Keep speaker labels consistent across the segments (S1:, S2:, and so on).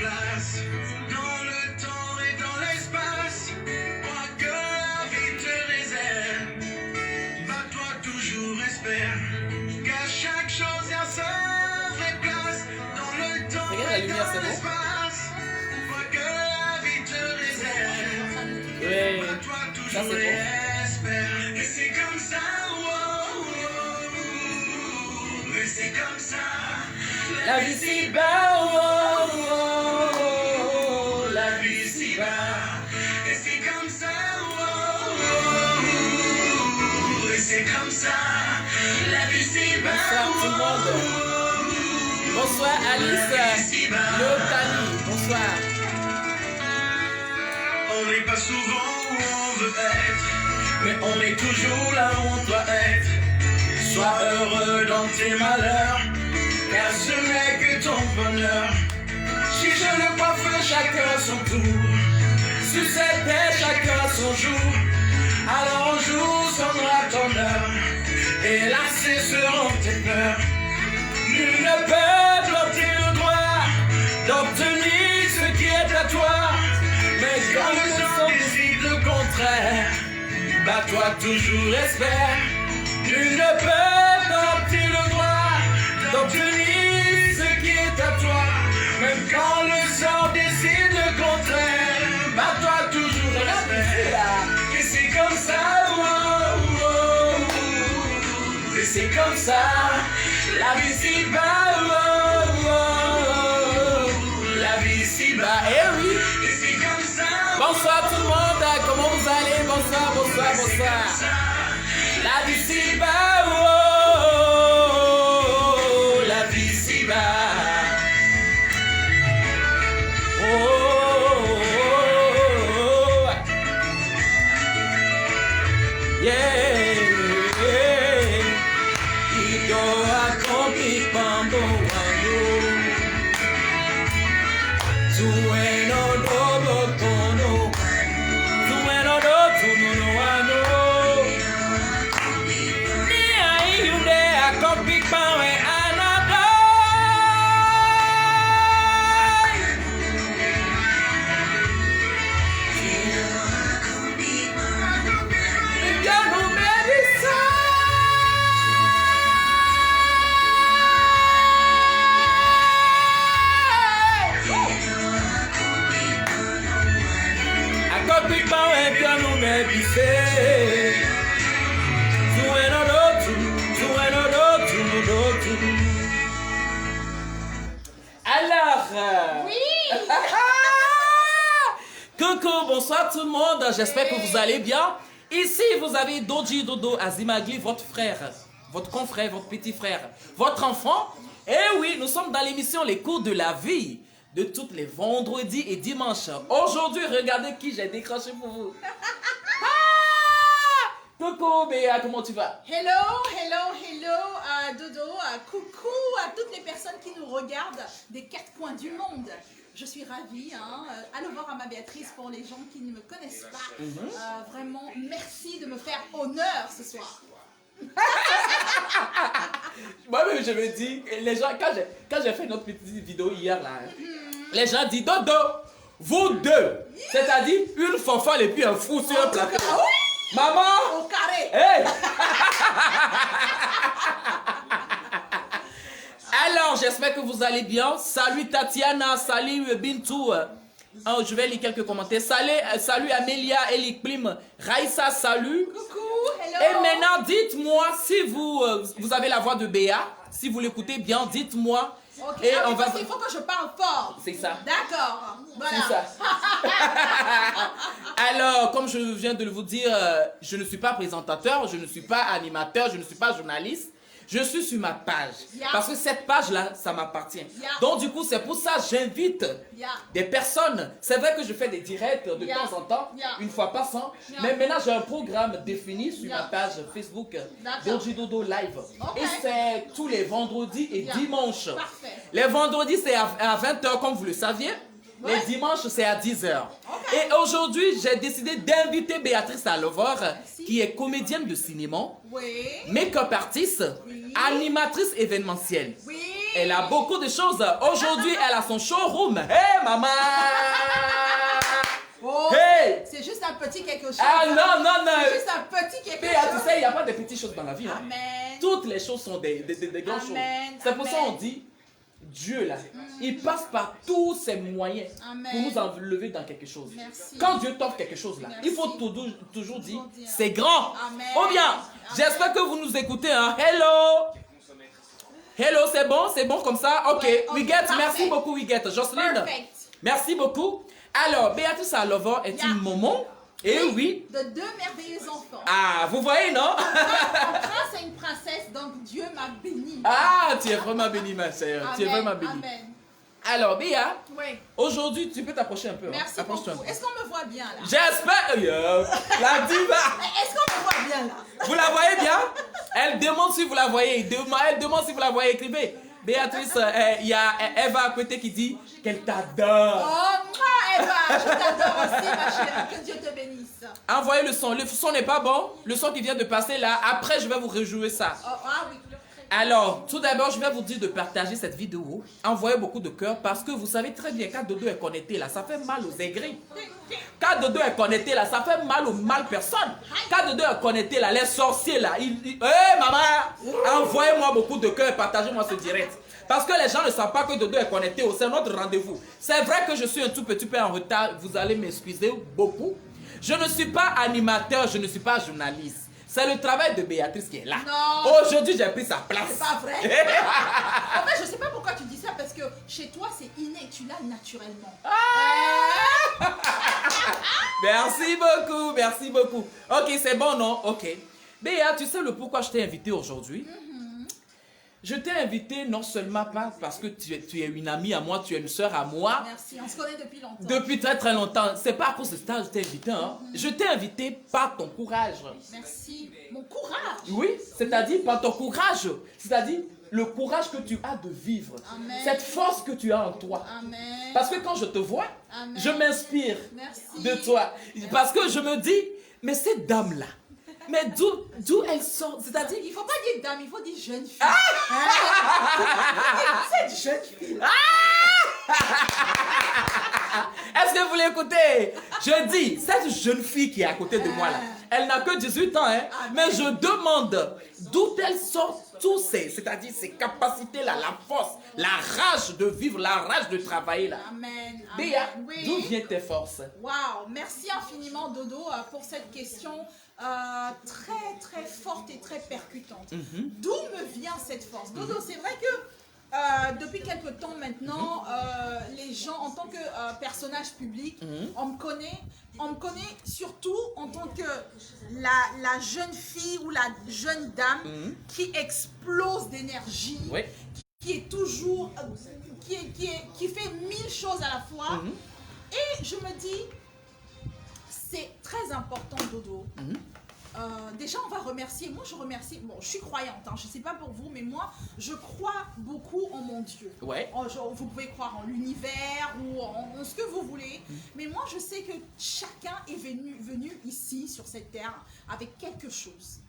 S1: place, dans le temps et dans l'espace. Crois que la vie te réserve. Bats-toi toujours, espère qu'à chaque chose y a sa vraie place. Dans le temps
S2: Regarde la
S1: et
S2: lumière,
S1: dans
S2: c'est bon?
S1: l'espace. Crois que la vie te réserve.
S2: Oui,
S1: Bats-toi
S2: ça
S1: toujours
S2: c'est bon.
S1: et espère. Et c'est comme ça, oh, oh, oh. Et c'est comme ça.
S2: La vie si bas, oh, oh, oh, la vie si bas.
S1: Et c'est comme ça, oh, oh, oh. Et c'est comme ça, la vie si bas.
S2: Bonsoir tout le monde. Bonsoir Alice, Léotanie, bonsoir.
S1: On n'est pas souvent où on veut être, mais on est toujours là où on doit être. Sois heureux dans tes malheurs, car ce n'est que ton bonheur. Si je le crois, fais chacun son tour. Sur cette terre, chacun son jour. Alors un jour sonnera ton heure, et là cesseront tes peurs. Nul ne peut bloquer le droit d'obtenir ce qui est à toi. Mais quand le sang décide le contraire, bats-toi toujours, espère. Nul ne peut t'obtenir le droit d'obtenir ce qui est à toi. Même quand le sang décide le contraire, bats-toi toujours, espère. Et c'est comme ça, oh, oh, oh. Et c'est comme ça, la vie si bas, oh, oh, oh. La vie si bas,
S2: Eh oui.
S1: et c'est comme ça.
S2: Bonsoir tout le monde, comment vous allez? Bonsoir, bonsoir, bonsoir. La vie si bas, oh, oh, oh, la vie si bas. Oh, oh, oh, oh. Yeah, Ido akopi pambo wangu. Zueno dobo tono. Zueno do tuno wano. Ni ayude akopi pawe anado. Yanu medisa. Akopi pawe yanu medisa. Zueno do tu. Alors,
S3: Oui.
S2: coucou, bonsoir tout le monde, j'espère que vous allez bien. Ici, vous avez Doji Dodo Azimagli, votre frère, votre confrère, votre petit frère, votre enfant. Et oui, nous sommes dans l'émission Les cours de la vie, de tous les vendredis et dimanches. Aujourd'hui, regardez qui j'ai décroché pour vous. Coucou Béa, comment tu vas?
S3: Hello, Dodo, coucou à toutes les personnes qui nous regardent des quatre coins du monde. Je suis ravie, allez voir à ma Béatrice pour les gens qui ne me connaissent pas. Vraiment, merci de me faire honneur ce soir.
S2: Moi-même, je me dis, les gens, quand j'ai fait notre petite vidéo hier, là, les gens disent, Dodo, vous deux, c'est-à-dire une fanfale et puis un fou sur un plateau. Maman!
S3: Au carré.
S2: Hey! Alors, j'espère que vous allez bien. Salut Tatiana, salut Bintou. Je vais lire quelques commentaires. Salut Amélia, Elikplim, Raïssa, salut.
S3: Coucou,
S2: Et
S3: hello.
S2: maintenant, dites-moi si vous avez la voix de Béa. Si vous l'écoutez bien, dites-moi.
S3: Ok,
S2: Et
S3: ah oui,
S2: on va...
S3: parce qu'il faut que je parle fort.
S2: C'est ça.
S3: D'accord, voilà.
S2: C'est ça. Alors, comme je viens de vous dire, je ne suis pas présentateur, je ne suis pas animateur, je ne suis pas journaliste. Je suis sur ma page.
S3: Yeah.
S2: Parce que cette page-là, ça m'appartient.
S3: Yeah.
S2: Donc, du coup, c'est pour ça que j'invite des personnes. C'est vrai que je fais des directs de temps en temps, une fois par an. Mais maintenant, j'ai un programme défini sur ma page Facebook, Doji Dodo Live. Et c'est tous les vendredis et dimanches.
S3: Parfait.
S2: Les vendredis, c'est à 20h, comme vous le saviez. Les dimanches, c'est à 10h. Et aujourd'hui, j'ai décidé d'inviter Béatrice Alovar, qui est comédienne de cinéma, make-up artiste, animatrice événementielle.
S3: Oui.
S2: Elle a beaucoup de choses. Aujourd'hui, elle a son showroom. Hey, maman!
S3: Oh,
S2: Hey!
S3: c'est juste un petit quelque chose.
S2: Ah non, non, non!
S3: C'est juste un petit quelque
S2: Béa,
S3: chose.
S2: tu sais, il n'y a pas de petites choses dans la vie. Hein.
S3: Amen.
S2: Toutes les choses sont des grandes choses.
S3: Amen,
S2: C'est pour ça
S3: amen.
S2: qu'on dit, Dieu là, il passe par tous ses moyens
S3: Amen.
S2: pour nous enlever dans quelque chose.
S3: Merci.
S2: Quand Dieu t'offre quelque chose là,
S3: Merci.
S2: il faut toujours dire,
S3: dire.
S2: c'est grand.
S3: Amen.
S2: Ou bien,
S3: Amen.
S2: j'espère que vous nous écoutez. Hein. Hello! Hello, c'est bon comme ça? Ok,
S3: Ouais, ok,
S2: Wiget,
S3: parfait.
S2: merci beaucoup Wiget. Jocelyne,
S3: Perfect.
S2: merci beaucoup. Alors, Béatrice Alovo est
S3: Yeah.
S2: une maman. Et oui.
S3: De deux merveilleux enfants.
S2: Ah, vous voyez, non?
S3: Un prince et une princesse, donc Dieu m'a béni.
S2: Ah, tu es vraiment béni, ma sœur. Tu es
S3: Amen,
S2: vraiment béni.
S3: Amen.
S2: Alors, Béa,
S3: Oui.
S2: aujourd'hui, tu peux t'approcher un peu.
S3: Merci
S2: Approche-toi un
S3: beaucoup.
S2: peu.
S3: Est-ce qu'on me voit bien là?
S2: J'espère. La diva.
S3: Est-ce qu'on me voit bien là?
S2: Vous la voyez bien? Elle demande si vous la voyez. Elle demande si vous la voyez. Écrivez. Béatrice, il y a Eva à côté qui dit qu'elle t'adore.
S3: Oh, moi, Eva, je t'adore aussi, ma chérie. Que Dieu te bénisse.
S2: Envoyez le son. Le son n'est pas bon. Le son qui vient de passer là. Après, je vais vous rejouer ça.
S3: Oh, ah oui.
S2: Alors, tout d'abord, je vais vous dire de partager cette vidéo. Envoyez beaucoup de cœur parce que vous savez très bien quand Dodo est connecté là, ça fait mal aux aigris. Quand Dodo est connecté là, ça fait mal aux mal personnes. Quand Dodo est connecté là, les sorciers là, hey, maman, envoyez-moi beaucoup de cœur et partagez-moi ce direct. Parce que les gens ne savent pas que Dodo est connecté. C'est notre rendez-vous. C'est vrai que je suis un tout petit peu en retard. Vous allez m'excuser beaucoup. Je ne suis pas animateur, je ne suis pas journaliste. C'est le travail de Béatrice qui est là.
S3: Non.
S2: Aujourd'hui, j'ai pris sa place.
S3: C'est pas vrai. En fait, je sais pas pourquoi tu dis ça parce que chez toi, c'est inné. Tu l'as naturellement.
S2: Merci beaucoup, merci beaucoup. Ok, c'est bon, non? Ok. Béa, tu sais le pourquoi je t'ai invité aujourd'hui? Je t'ai invité non seulement pas parce que tu es une amie à moi, tu es une soeur à moi.
S3: Merci. On se connaît depuis longtemps.
S2: Depuis très très longtemps. C'est pas à cause de ça que je t'ai invité. Hein. Je t'ai invité par ton courage.
S3: Merci. Mon courage.
S2: Oui, c'est-à-dire par ton courage. C'est-à-dire le courage que tu as de vivre.
S3: Amen.
S2: Cette force que tu as en toi.
S3: Amen.
S2: Parce que quand je te vois,
S3: Amen.
S2: je m'inspire
S3: Merci.
S2: de toi. Parce que je me dis, mais cette dame-là, mais d'où elle sort? C'est-à-dire,
S3: Il faut pas dire dame, il faut dire jeune fille.
S2: cette jeune fille. Est-ce que vous l'écoutez? Je dis, cette jeune fille qui est à côté de moi là, elle n'a que 18 ans, hein, mais je demande d'où elle sort tous c'est-à-dire ces capacités-là, la force, la rage de vivre, la rage de travailler là.
S3: Amen.
S2: Béa,
S3: Oui.
S2: d'où viennent tes forces?
S3: Waouh, merci infiniment Dodo pour cette question très très forte et très percutante. D'où me vient cette force? Dodo, c'est vrai que depuis quelque temps maintenant, les gens, en tant que personnage public, on me connaît surtout en tant que la jeune fille ou la jeune dame qui explose d'énergie,
S2: Oui.
S3: qui est toujours, qui fait 1000 choses à la fois. Et je me dis, c'est très important, Dodo. Déjà, on va remercier. Moi, je remercie. Bon, je suis croyante. Hein, je ne sais pas pour vous, mais moi, je crois beaucoup en mon Dieu.
S2: Ouais.
S3: Vous pouvez croire en l'univers ou en ce que vous voulez. Mais moi, je sais que chacun est venu ici, sur cette terre, avec quelque chose.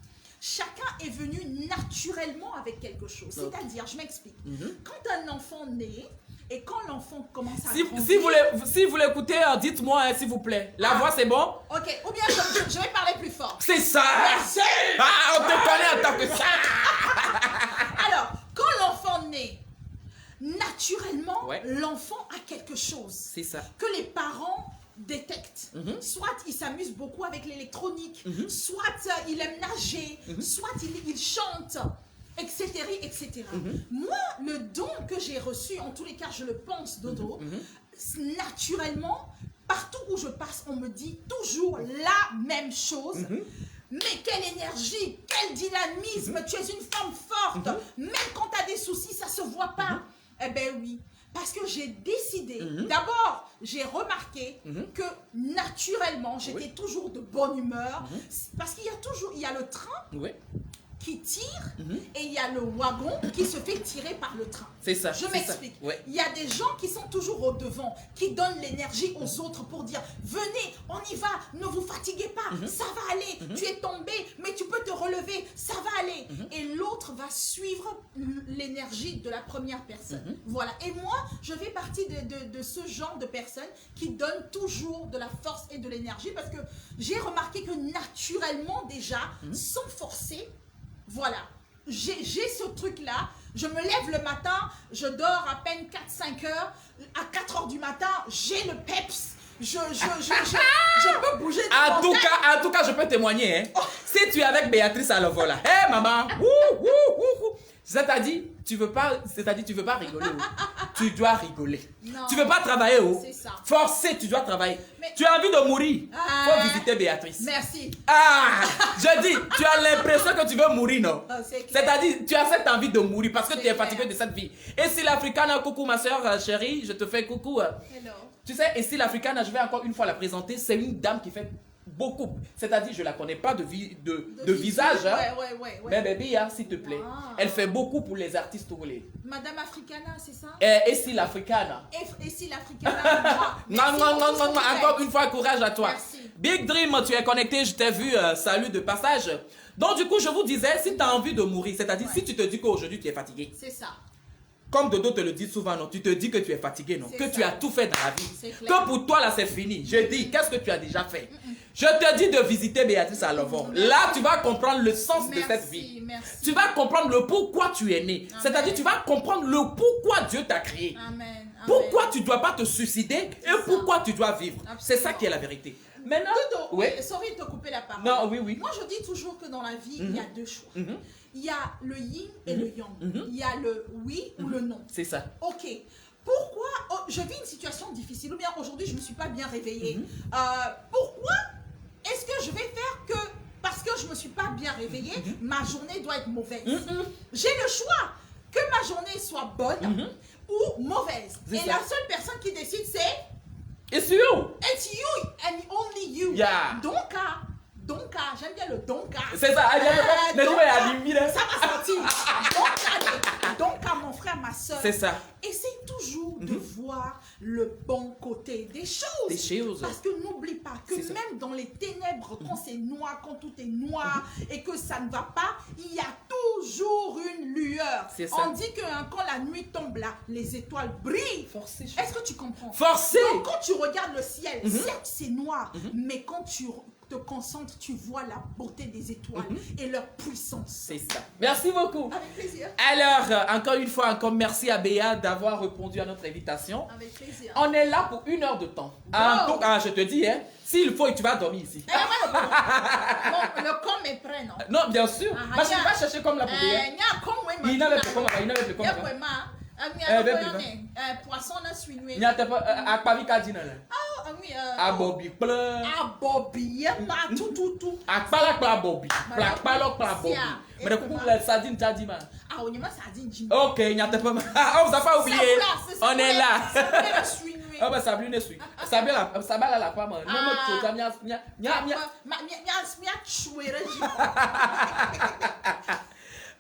S3: Chacun est venu naturellement avec quelque chose. C'est-à-dire, je m'explique. Quand un enfant naît et quand l'enfant commence à grandir...
S2: Si vous l'écoutez, dites-moi, hein, s'il vous plaît. La voix, c'est bon?
S3: Ok, ou bien je vais parler plus fort.
S2: C'est ça!
S3: Merci.
S2: Ah, on te connaît en tant que ça!
S3: Alors, quand l'enfant naît, naturellement,
S2: Ouais.
S3: l'enfant a quelque chose
S2: C'est ça.
S3: que les parents détectent. Soit il s'amuse beaucoup avec l'électronique, soit il aime nager, soit il chante, etc. etc. Moi, le don que j'ai reçu, en tous les cas, je le pense, Dodo, naturellement, partout où je passe, on me dit toujours la même chose. Mais quelle énergie, quel dynamisme, tu es une femme forte. Même quand tu as des soucis, ça ne se voit pas. Eh bien oui, parce que j'ai décidé, d'abord, j'ai remarqué que naturellement, j'étais toujours de bonne humeur. Parce qu'il y a toujours, il y a le train
S2: Oui.
S3: qui tire et il y a le wagon qui se fait tirer par le train.
S2: C'est ça.
S3: Je
S2: c'est
S3: m'explique.
S2: ça. Ouais.
S3: Il y a des gens qui sont toujours au devant, qui donnent l'énergie aux autres pour dire venez, on y va, ne vous fatiguez pas, ça va aller, tu es tombé, mais tu peux te relever, ça va aller. Et l'autre va suivre l'énergie de la première personne. Voilà. Et moi, je fais partie de ce genre de personnes qui donnent toujours de la force et de l'énergie parce que j'ai remarqué que naturellement déjà, sans forcer, voilà, j'ai ce truc-là, je me lève le matin, je dors à peine 4-5 heures, à 4 heures du matin, j'ai le peps, je peux bouger de
S2: En tout cas, je peux témoigner. Hein. Si tu es avec Béatrice à l'envol là, hé maman, c'est-à-dire, tu veux pas rigoler. Tu dois rigoler.
S3: Non.
S2: Tu veux pas travailler.
S3: C'est ça.
S2: Forcé, tu dois travailler.
S3: Mais-
S2: Tu as envie de mourir. Faut visiter Béatrice.
S3: Merci.
S2: Ah, je dis, tu as l'impression que tu veux mourir, non?
S3: Oh, c'est clair.
S2: C'est-à-dire, tu as cette envie de mourir parce que
S3: C'est
S2: tu es
S3: clair.
S2: fatigué de cette vie. Et si l'Africana, coucou ma soeur chérie, je te fais coucou.
S3: Hello.
S2: Tu sais, et si l'Africana, je vais encore une fois la présenter, c'est une dame qui fait beaucoup. C'est-à-dire, je la connais pas de visage. Hein.
S3: Ouais.
S2: Mais baby, hein, s'il te plaît.
S3: Ah.
S2: Elle fait beaucoup pour les artistes togolais.
S3: Madame Africana, c'est ça?
S2: Et si l'Africana.
S3: Et si l'Africana?
S2: Non, encore une fois, courage à toi.
S3: Merci.
S2: Big Dream, tu es connecté, je t'ai vu, salut de passage. Donc du coup, je vous disais, si tu as envie de mourir, c'est-à-dire si tu te dis qu'aujourd'hui tu es fatigué,
S3: C'est ça.
S2: comme Dodo te le dit souvent, non, tu te dis que tu es fatigué, non,
S3: C'est
S2: que
S3: ça.
S2: tu as tout fait dans la
S3: C'est
S2: vie,
S3: clair.
S2: que pour toi là c'est fini. Je dis, qu'est-ce que tu as déjà fait? Je te dis de visiter Béatrice à l'envol. Là, tu vas comprendre le sens de cette vie.
S3: Merci.
S2: Tu vas comprendre le pourquoi tu es né. C'est-à-dire, tu vas comprendre le pourquoi Dieu t'a créé.
S3: Amen.
S2: Pourquoi tu ne dois pas te suicider et
S3: ça.
S2: pourquoi tu dois vivre. C'est ça
S3: Absolument.
S2: qui est la vérité. Maintenant,
S3: Dodo,
S2: oui.
S3: sorry de te couper la parole.
S2: Non, oui.
S3: Moi, je dis toujours que dans la vie, il y a deux choix.
S2: Mhm.
S3: Il y a le yin et le yang. Il y a le oui ou le non.
S2: C'est ça.
S3: Ok. Pourquoi je vis une situation difficile ou bien aujourd'hui, je ne me suis pas bien réveillée. Pourquoi est-ce que je vais faire que parce que je ne me suis pas bien réveillée, ma journée doit être mauvaise? J'ai le choix que ma journée soit bonne ou mauvaise.
S2: C'est
S3: Et
S2: ça.
S3: la seule personne qui décide, c'est
S2: It's you.
S3: it's you and only you.
S2: Yeah.
S3: Donc, j'aime bien le donc.
S2: C'est ça. Ne dis pas à Limbi, là.
S3: Ça va sortir. Donc, mon frère, ma soeur.
S2: C'est ça.
S3: Essaye toujours de voir le bon côté des choses.
S2: Des choses.
S3: Parce que n'oublie pas que
S2: C'est ça.
S3: même dans les ténèbres, quand c'est noir, quand tout est noir et que ça ne va pas, il y a toujours une lueur.
S2: C'est ça.
S3: On dit que hein, quand la nuit tombe là, les étoiles brillent.
S2: Forcé.
S3: Est-ce que tu comprends?
S2: Forcé.
S3: Donc, quand tu regardes le ciel, certes c'est noir, mais quand tu te concentres, tu vois la beauté des étoiles et leur puissance.
S2: C'est ça. Merci beaucoup.
S3: Avec plaisir.
S2: Alors, encore une fois, encore merci à Béa d'avoir répondu à notre invitation.
S3: Avec plaisir.
S2: On est là pour 1 heure de temps. En tout cas, je te dis, hein, s'il faut, tu vas dormir ici.
S3: Bon, le com est prêt, non?
S2: Non, bien sûr.
S3: Ah,
S2: Parce que
S3: ya.
S2: tu vas chercher comme la poubelle. Il n'avait plus comment.
S3: Poisson na suiné.
S2: Il n'y a pas à Paris Cardinal.
S3: Ah oui,
S2: À Bobby.
S3: à Bobby, tout.
S2: À Palak Bobby. Palak Bobby.
S3: Sia.
S2: Mais le coup, la sardine, tu as dit, man.
S3: Ah, on y va, ça dit Jimmy.
S2: Ok, il n'y a pas. Ah, on ne pas oublié. On est là. Ah, bah, ça brûle dessus. Ça va la femme. Non,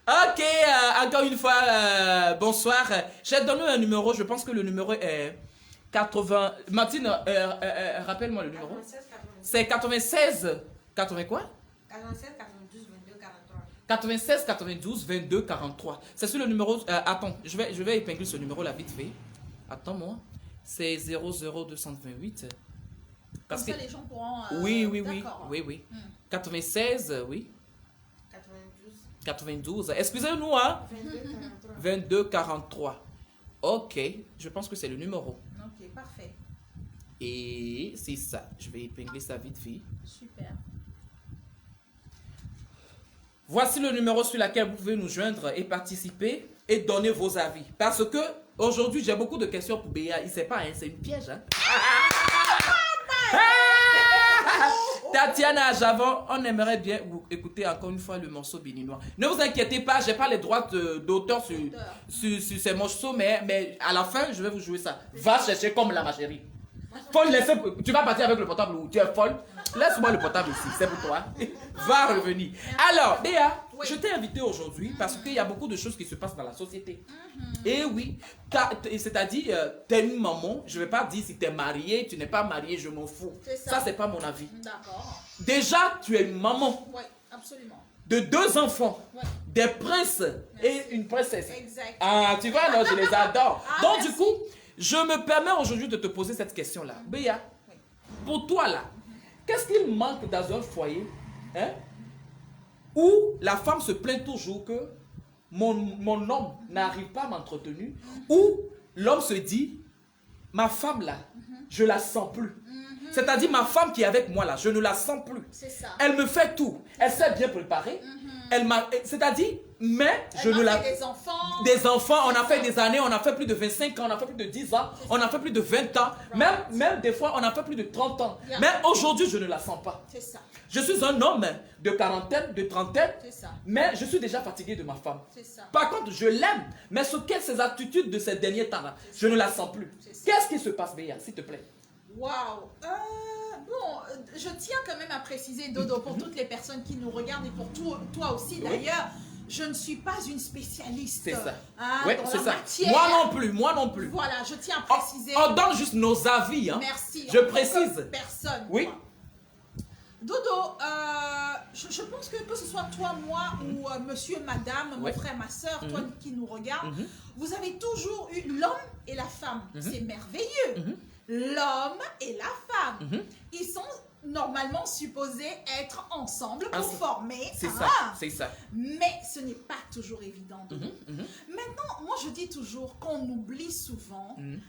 S2: ok, encore une fois, bonsoir. J'ai donné un numéro, je pense que le numéro est 80. Martine, rappelle-moi le numéro.
S4: 96 92.
S2: C'est 96. 80 quoi?
S4: 47 92 22 43.
S2: 96 92 22 43. C'est sur le numéro. Attends, je vais épingler ce numéro là vite fait. Attends-moi. C'est 00228. Parce
S3: Comme
S2: que.
S3: ça, les gens pourront.
S2: Oui.
S3: D'accord.
S2: Oui. 96, oui.
S4: 92
S2: 92. Excusez-nous, hein.
S4: 22 43.
S2: 22 43. Ok, je pense que c'est le numéro.
S3: Ok, parfait.
S2: Et c'est ça. Je vais épingler ça vite fait.
S3: Super.
S2: Voici le numéro sur lequel vous pouvez nous joindre et participer et donner vos avis. Parce que aujourd'hui, j'ai beaucoup de questions pour Béa. Il ne sait pas, hein, c'est une piège. Hein. Tatiana Javon, on aimerait bien vous écouter encore une fois le morceau béninois. Ne vous inquiétez pas, je n'ai pas les droits d'auteur sur ces morceaux, mais à la fin, je vais vous jouer ça. Va chercher comme là, ma chérie. Folle, tu vas partir avec le portable ou tu es folle? Laisse-moi le portable ici, c'est pour toi. Va revenir. Alors, Béa,
S3: Oui.
S2: je t'ai invité aujourd'hui parce qu'il y a beaucoup de choses qui se passent dans la société. Et oui, c'est-à-dire, tu es une maman, je ne vais pas dire si tu es mariée, tu n'es pas mariée, je m'en fous.
S3: C'est ça.
S2: Ça, c'est pas mon avis.
S3: D'accord.
S2: Déjà, tu es une maman
S3: Oui, absolument.
S2: de 2 enfants,
S3: Ouais.
S2: des princes et une princesse.
S3: Exact.
S2: Ah, tu vois, non, je les adore.
S3: Ah,
S2: Donc,
S3: merci.
S2: du coup, je me permets aujourd'hui de te poser cette question-là. Béa,
S3: Oui.
S2: pour toi, là, qu'est-ce qu'il manque dans un foyer hein, où la femme se plaint toujours que mon homme n'arrive pas à m'entretenir, où l'homme se dit, ma femme, là, je la sens plus. C'est-à-dire, ma femme qui est avec moi, là, je ne la sens plus.
S3: C'est ça.
S2: Elle me fait tout. Elle s'est bien préparée. C'est-à-dire, mais je
S3: Elle
S2: ne
S3: m'a
S2: la...
S3: fait des enfants.
S2: Des enfants, on a fait des années, on a fait plus de 25 ans, on a fait plus de 10 ans, on a fait plus de 20 ans, même des fois, on a fait plus de 30 ans.
S3: Yeah.
S2: Mais aujourd'hui, je ne la sens pas.
S3: C'est ça.
S2: Je suis un homme de quarantaine, de trentaine,
S3: C'est ça.
S2: mais je suis déjà fatigué de ma femme.
S3: C'est ça.
S2: Par contre, je l'aime, mais ces attitudes de ces derniers temps-là, je ne la sens plus.
S3: C'est ça.
S2: Qu'est-ce qui se passe, Béa, s'il te plaît?
S3: Waouh. Je tiens quand même à préciser, Dodo, pour toutes les personnes qui nous regardent et pour toi aussi
S2: Oui.
S3: d'ailleurs, je ne suis pas une spécialiste
S2: C'est ça.
S3: hein,
S2: Oui,
S3: dans
S2: c'est
S3: la
S2: ça.
S3: matière.
S2: Moi non plus, moi non plus.
S3: Voilà, je tiens à préciser.
S2: On donne juste nos avis. Hein.
S3: Merci.
S2: Je
S3: En tant que
S2: précise.
S3: personne.
S2: Oui.
S3: moi. Dodo, je pense que ce soit toi, moi ou monsieur, madame, mon
S2: Ouais.
S3: frère, ma soeur, toi qui nous regarde,
S2: Mhm.
S3: vous avez toujours eu l'homme et la femme. C'est merveilleux. L'homme et la femme,
S2: Mhm.
S3: ils sont normalement supposés être ensemble pour
S2: Ensemble.
S3: former.
S2: C'est
S3: un.
S2: ça, c'est ça.
S3: Mais ce n'est pas toujours évident. Dodo.
S2: Mhm.
S3: Maintenant, moi je dis toujours qu'on oublie souvent.
S2: Mhm.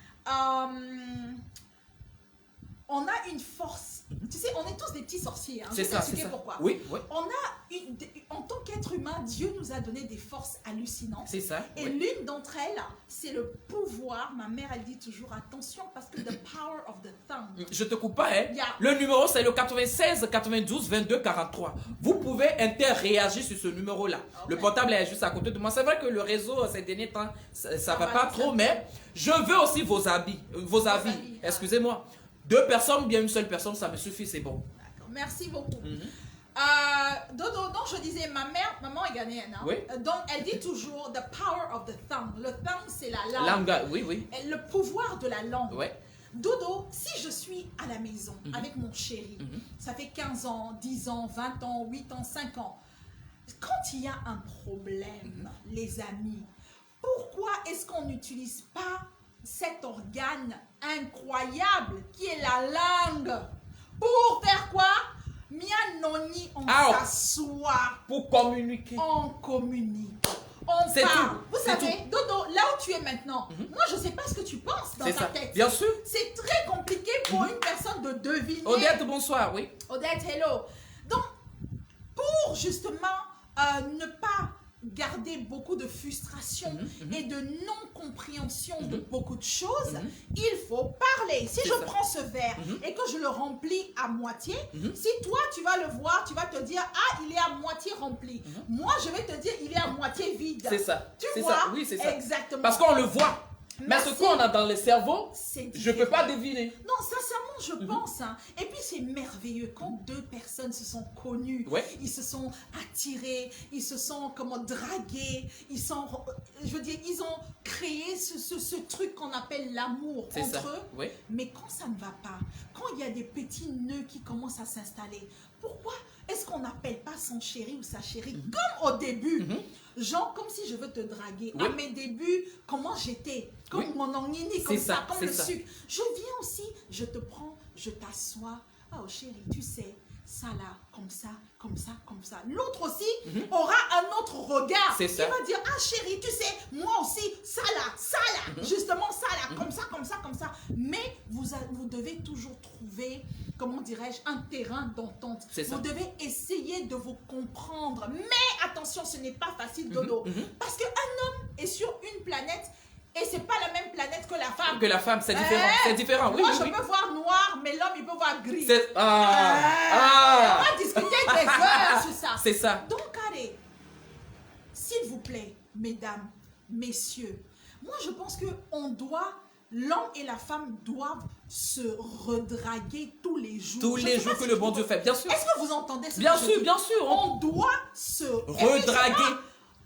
S3: On a une force. Tu sais, on est tous des petits sorciers. Hein. Je
S2: C'est
S3: vais
S2: ça, c'est
S3: t'expliquer
S2: ça.
S3: pourquoi.
S2: Oui, oui.
S3: On a en tant qu'être humain, Dieu nous a donné des forces hallucinantes.
S2: C'est ça.
S3: Et
S2: oui.
S3: l'une d'entre elles, c'est le pouvoir. Ma mère, elle dit toujours attention parce que the power of the tongue.
S2: Je te coupe pas, hein.
S3: Yeah.
S2: Le numéro, c'est le 96 92 22 43. Vous pouvez interréagir sur ce numéro-là.
S3: Ok.
S2: Le portable est juste à côté de moi. C'est vrai que le réseau, ces derniers temps, ça va
S3: va,
S2: pas
S3: ça
S2: trop,
S3: va.
S2: mais je veux aussi vos avis.
S3: avis, ah.
S2: Excusez-moi. 2 personnes ou bien une seule personne, ça me suffit, c'est bon.
S3: D'accord. Merci beaucoup.
S2: Mhm.
S3: Dodo, donc je disais, maman est ghanéenne. Hein?
S2: Oui.
S3: Donc elle dit toujours the power of the tongue. Le tongue, c'est la langue.
S2: Langue, oui, oui.
S3: Et le pouvoir de la langue.
S2: Ouais.
S3: Dodo, si je suis à la maison avec mon chéri, ça fait 15 ans, 10 ans, 20 ans, 8 ans, 5 ans, quand il y a un problème, les amis, pourquoi est-ce qu'on n'utilise pas cet organe incroyable qui est la langue? Pour faire quoi? Mianoni, on
S2: Ah,
S3: s'assoit,
S2: Pour communiquer.
S3: on communique. On
S2: C'est
S3: parle.
S2: tout,
S3: Vous
S2: c'est
S3: savez, Dodo, là où tu es maintenant, moi je ne sais pas ce que tu penses dans
S2: C'est
S3: ta
S2: ça.
S3: tête.
S2: Bien sûr.
S3: C'est très compliqué pour une personne de deviner.
S2: Odette, bonsoir, oui.
S3: Odette, hello. Donc, pour justement ne pas garder beaucoup de frustration et de non-compréhension de beaucoup de choses, il faut parler. Si
S2: C'est
S3: je
S2: ça.
S3: prends ce verre et que je le remplis à moitié, si toi tu vas le voir, tu vas te dire, ah, il est à moitié rempli. Moi, je vais te dire, il est à moitié vide.
S2: C'est ça.
S3: Tu
S2: C'est
S3: vois?
S2: ça. Oui, c'est ça.
S3: Exactement.
S2: Parce qu'on le voit. Mais ce
S3: Merci.
S2: qu'on a dans le cerveau,
S3: C'est
S2: je ne peux pas
S3: différent.
S2: deviner.
S3: Non, sincèrement, je pense. Hein. Et puis, c'est merveilleux quand 2 personnes se sont connues,
S2: Ouais.
S3: ils se sont attirés, ils se sont dragués, ils ont créé ce truc qu'on appelle l'amour
S2: C'est ça.
S3: entre eux.
S2: Oui.
S3: Mais quand ça ne va pas, quand il y a des petits nœuds qui commencent à s'installer, pourquoi est-ce qu'on n'appelle pas son chéri ou sa chérie comme au début? Genre, comme si je veux te draguer.
S2: Oui.
S3: À mes débuts, comment j'étais? Comme
S2: Oui.
S3: mon onguini, comme
S2: C'est
S3: ça,
S2: ça,
S3: comme
S2: c'est
S3: le
S2: ça.
S3: sucre. Je viens aussi, je te prends, je t'assois. Oh chérie, tu sais, ça là, comme ça, comme ça, comme ça. L'autre aussi aura un autre regard.
S2: C'est ça.
S3: Il va dire, ah chérie, tu sais, moi aussi, ça là, justement ça là, comme ça, comme ça, comme ça. Mais vous devez toujours trouver, comment dirais-je, un terrain d'entente.
S2: C'est ça.
S3: Vous devez essayer de vous comprendre. Mais attention, ce n'est pas facile, Dodo. Parce qu'un homme est sur une planète et c'est pas la même planète que la femme.
S2: Que la femme, c'est différent. C'est différent. Oui,
S3: Moi,
S2: oui,
S3: je
S2: oui.
S3: peux voir noir, mais l'homme, il peut voir gris.
S2: C'est...
S3: On
S2: Ah.
S3: va discuter des heures sur ça.
S2: C'est ça.
S3: Donc, allez, s'il vous plaît, mesdames, messieurs, moi, je pense qu'on doit l'homme et la femme doivent se redraguer tous les jours.
S2: Tous les jours que le bon Dieu fait, bien sûr.
S3: Est-ce que vous entendez ce
S2: Bien
S3: que je
S2: sûr,
S3: dis?
S2: bien sûr.
S3: On doit se
S2: Redraguer.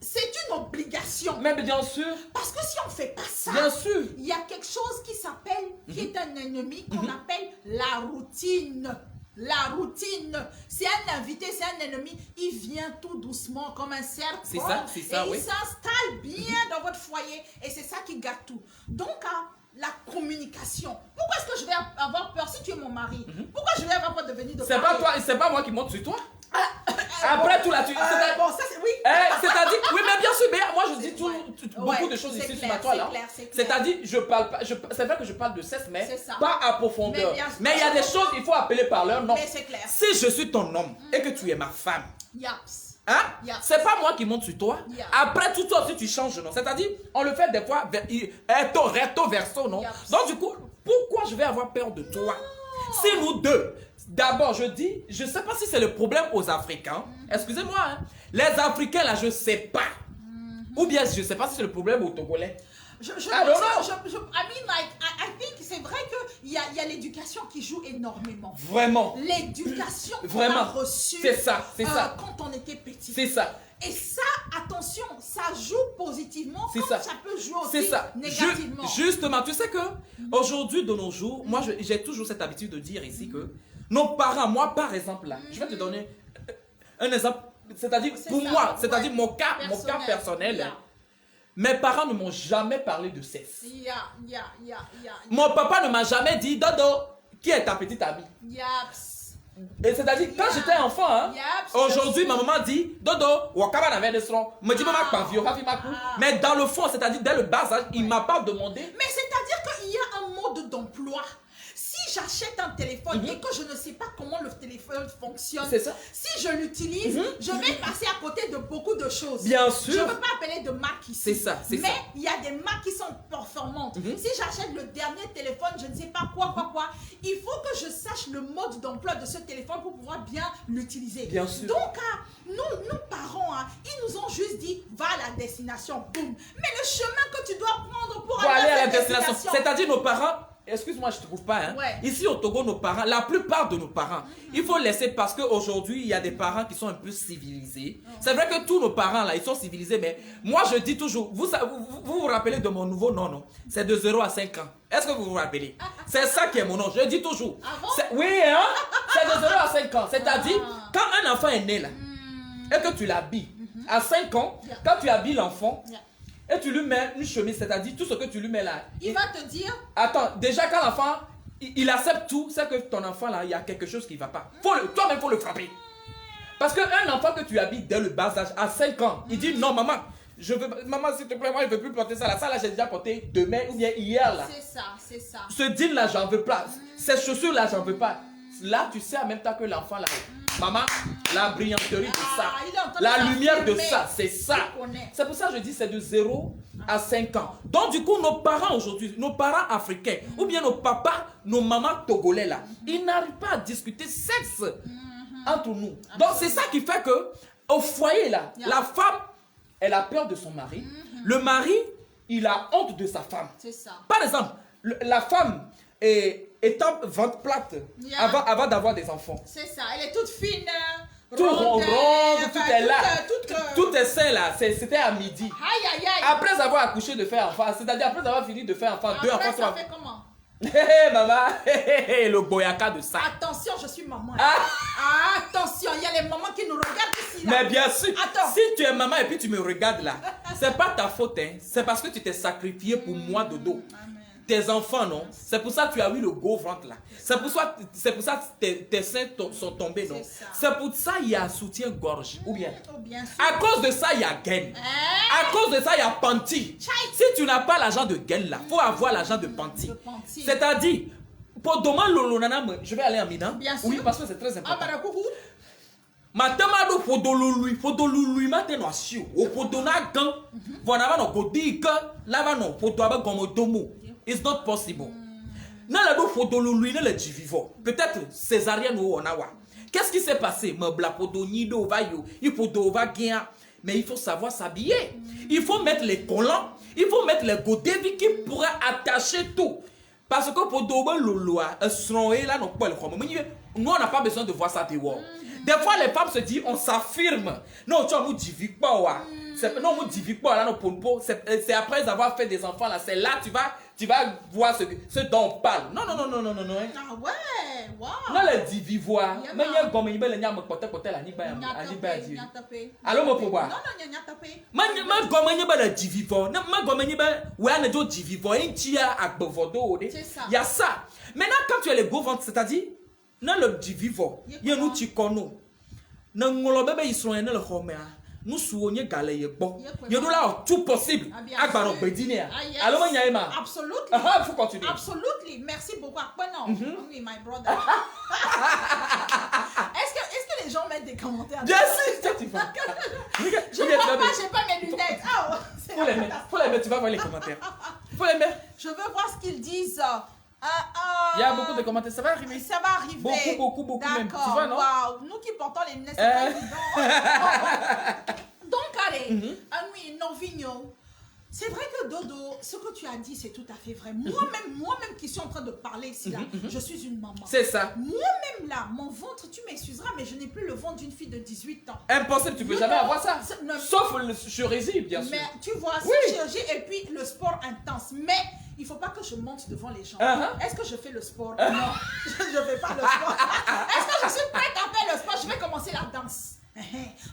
S3: C'est une obligation.
S2: Mais bien sûr.
S3: Parce que si on ne fait pas ça,
S2: Bien sûr.
S3: il y a quelque chose qui s'appelle, qui est un ennemi qu'on appelle la routine. La routine. C'est un invité, c'est un ennemi. Il vient tout doucement comme un serpent.
S2: C'est ça,
S3: et
S2: oui.
S3: il s'installe bien dans votre foyer. Et c'est ça qui gâte tout. Donc, la communication. Pourquoi est-ce que je vais avoir peur si tu es mon mari? Pourquoi je vais avoir peur de venir de
S2: C'est pas
S3: parler?
S2: toi, c'est pas moi qui monte sur toi. Après tout là, tu.
S3: Bon, ça c'est oui.
S2: C'est-à-dire, oui, mais bien sûr, mais moi je dis beaucoup
S3: Ouais,
S2: de choses
S3: c'est
S2: ici
S3: clair,
S2: sur ma toile.
S3: c'est clair, c'est clair.
S2: C'est-à-dire, je parle pas, c'est vrai que je parle de sexe, mais
S3: C'est ça.
S2: pas à profondeur.
S3: Mais bien sûr.
S2: Mais il y a des choses, il faut appeler par leur nom.
S3: Mais c'est clair.
S2: Si je suis ton homme et que tu es ma femme,
S3: Yaps.
S2: hein,
S3: Yeah.
S2: c'est pas moi qui monte sur toi.
S3: Yeah.
S2: Après tout ça aussi, tu changes de nom. C'est-à-dire, on le fait des fois, recto verso, non?
S3: Yeah.
S2: Donc du coup, pourquoi je vais avoir peur de toi? Si nous deux, d'abord je dis, je sais pas si c'est le problème aux Africains. Excusez-moi, hein. Les Africains là, je sais pas. Ou bien je sais pas si c'est le problème aux Togolais.
S3: I mean, like, I think c'est vrai qu'il y a l'éducation qui joue énormément.
S2: Vraiment.
S3: L'éducation qu'on
S2: Vraiment.
S3: a reçue
S2: C'est ça, c'est ça.
S3: quand on était petit.
S2: C'est ça.
S3: Et ça, attention, ça joue positivement
S2: C'est
S3: comme
S2: ça.
S3: ça peut jouer
S2: C'est
S3: aussi
S2: ça.
S3: négativement.
S2: Justement, tu sais que aujourd'hui, de nos jours, moi j'ai toujours cette habitude de dire ici que nos parents, moi par exemple là, je vais te donner un exemple, c'est-à-dire
S3: C'est
S2: pour
S3: ça,
S2: moi, c'est-à-dire
S3: ouais.
S2: mon cas personnel.
S3: Yeah.
S2: Mes parents ne m'ont jamais parlé de sexe.
S3: Yeah.
S2: Mon papa ne m'a jamais dit, Dodo, qui est ta petite amie?
S3: Yaps.
S2: Et c'est-à-dire, quand j'étais enfant, hein,
S3: Yaps.
S2: aujourd'hui, ma maman dit, Dodo, wakaba n'avait de son, me dit, maman, pas vieux, mais dans le fond, c'est-à-dire, dès le bas âge, il m'a pas demandé.
S3: Mais c'est-à-dire qu'il y a un mode d'emploi. Si j'achète un téléphone et que je ne sais pas comment le téléphone fonctionne,
S2: C'est ça.
S3: si je l'utilise, je vais passer à côté de beaucoup de choses.
S2: Bien sûr.
S3: Je ne peux pas appeler de marque ici.
S2: C'est ça, c'est
S3: Mais
S2: ça.
S3: il y a des marques qui sont performantes. Si j'achète le dernier téléphone, je ne sais pas quoi, il faut que je sache le mode d'emploi de ce téléphone pour pouvoir bien l'utiliser.
S2: Bien sûr.
S3: Donc, nos parents, ils nous ont juste dit, va à la destination, boum. Mais le chemin que tu dois prendre pour
S2: Pour aller à la
S3: cette
S2: destination. C'est-à-dire, nos parents, excuse-moi, je ne te trouve pas. Hein.
S3: Ouais.
S2: Ici au Togo, nos parents, la plupart de nos parents, il faut laisser parce qu'aujourd'hui, il y a des parents qui sont un peu civilisés. C'est vrai que tous nos parents, là, ils sont civilisés, mais moi, je dis toujours, vous rappelez de mon nouveau nom, non? C'est de 0 à 5 ans. Est-ce que vous vous rappelez? C'est ça qui est mon nom. Je dis toujours.
S3: Ah bon?
S2: Oui, hein? C'est de 0 à 5 ans. C'est-à-dire, quand un enfant est né, là, et que tu l'habilles, à 5 ans, quand tu habilles l'enfant, et tu lui mets une chemise, c'est-à-dire tout ce que tu lui mets là.
S3: Il va te dire,
S2: Attends, déjà quand l'enfant, il accepte tout, c'est que ton enfant là, il y a quelque chose qui ne va pas. Toi-même, il faut le frapper. Parce qu'un enfant que tu habilles dès le bas âge, à 5 ans, il dit non maman, maman s'il te plaît, moi je ne veux plus porter ça là. Ça là, j'ai déjà porté demain ou bien hier là.
S3: c'est ça.
S2: Ce jean là, j'en veux pas. Ces chaussures là, j'en veux pas. Là, tu sais en même temps que l'enfant là, maman, la brillanterie de ça,
S3: il est en train
S2: la
S3: de
S2: lumière de
S3: s'affirmer.
S2: ça, c'est ça.
S3: Il connaît.
S2: C'est pour ça que je dis c'est de 0 à 5 ans. Donc du coup, nos parents aujourd'hui, nos parents africains, ou bien nos papas, nos mamans togolais là, ils n'arrivent pas à discuter sexe entre nous. Donc c'est ça qui fait que au foyer là, la femme, elle a peur de son mari. Le mari, il a honte de sa femme.
S3: C'est ça.
S2: Par exemple, la femme étant ventre plate avant d'avoir des enfants.
S3: C'est ça. Elle est toute fine.
S2: Tout ronde, tout est là.
S3: Tout
S2: Tout est sain là. C'était à midi.
S3: Aïe.
S2: Après avoir accouché de faire enfant, c'est-à-dire après avoir fini de faire enfant, deux
S3: Après,
S2: enfants,
S3: ça
S2: trois.
S3: fait comment?
S2: Hé maman, le boyaka de ça.
S3: Attention, je suis maman.
S2: Ah.
S3: Attention, il y a les mamans qui nous regardent ici. Là.
S2: Mais bien sûr,
S3: Attends.
S2: si tu es maman et puis tu me regardes là, c'est pas ta faute, hein. C'est parce que tu t'es sacrifié pour moi, Dodo. Tes enfants, non? C'est pour ça que tu as eu le gros ventre là. C'est pour ça que tes seins sont tombés, non? C'est pour ça qu'il y a soutien-gorge. Ou bien?
S3: Oh, bien sûr.
S2: À cause de ça, il y a gaine. À cause de ça, il y a panty. Si tu n'as pas l'argent de gaine là, il faut avoir l'argent de panty. C'est-à-dire, pour demander lolonana, je vais aller à Mina.
S3: Bien sûr.
S2: Oui, parce que c'est très important.
S3: Ah, coucou.
S2: Matemado fodolului mateno asio o podona gan vonava no godika lava no podoaba gomodomo. It's not possible. Na la do fodolului ne le divivo. Peut-être césarienne ou onawa. Qu'est-ce qui s'est passé? Me bla podonido va yo, il podo va gien. Mais il faut savoir s'habiller. Il faut mettre les collants. Il faut mettre les godévis qui pourraient attacher tout. Parce que pour Dobo Loloa, nous on n'a pas besoin de voir ça dehors. Des fois les femmes se disent, on s'affirme. Non, tu as mon divique pas. Non, mon divique pas là, c'est après avoir fait des enfants là. C'est là tu vas voir ce dont on parle. Non.
S3: Ah ouais, waouh.
S2: Non, les divivois. Mais il y a comme il y a me côté la niba. Allô mon pouvoir.
S3: Non, il y a tapé.
S2: Ma gomme il y a le divivo. Non, ma gomme il y a ouais on est do divivo. Il y a à Bovodo.
S3: C'est ça.
S2: Il y a ça. Maintenant quand tu as les gros ventres, c'est-à-dire non le divivo. Il y a nous tikono. Non ngolo bébé ils sont en le home. Nous soignons galé bon. Il y a là tout possible. Agbaro bedine. Allô mon yaima.
S3: Absolument.
S2: Ah, faut continuer.
S3: Absolument. Merci beaucoup. Non, oui, my brother. Est-ce que les gens mettent des commentaires?
S2: Bien sûr, tu vas.
S3: Je ne vois pas, j'ai pas mes lunettes.
S2: Faut les mettre, tu vas voir les commentaires. Faut les mettre.
S3: Je veux voir ce qu'ils disent.
S2: Il y a beaucoup de commentaires, ça va arriver.
S3: Ça va arriver.
S2: Beaucoup même. Tu vois, non?
S3: Wow. Nous qui portons les lunettes, c'est pas évident. Donc, allez, oui, Norvigno. C'est vrai que Dodo, ce que tu as dit, c'est tout à fait vrai. Moi-même qui suis en train de parler ici, là, je suis une maman.
S2: C'est ça.
S3: Moi-même là, mon ventre, tu m'excuseras, mais je n'ai plus le ventre d'une fille de 18 ans.
S2: Impossible, tu peux jamais avoir ça. Sauf le chirurgie, bien sûr.
S3: Mais tu vois, c'est chirurgie et puis le sport intense. Mais il ne faut pas que je monte devant les gens. Est-ce que je fais le sport? Non, je ne fais pas le sport. Est-ce que je suis prête à faire le sport? Je vais commencer la danse.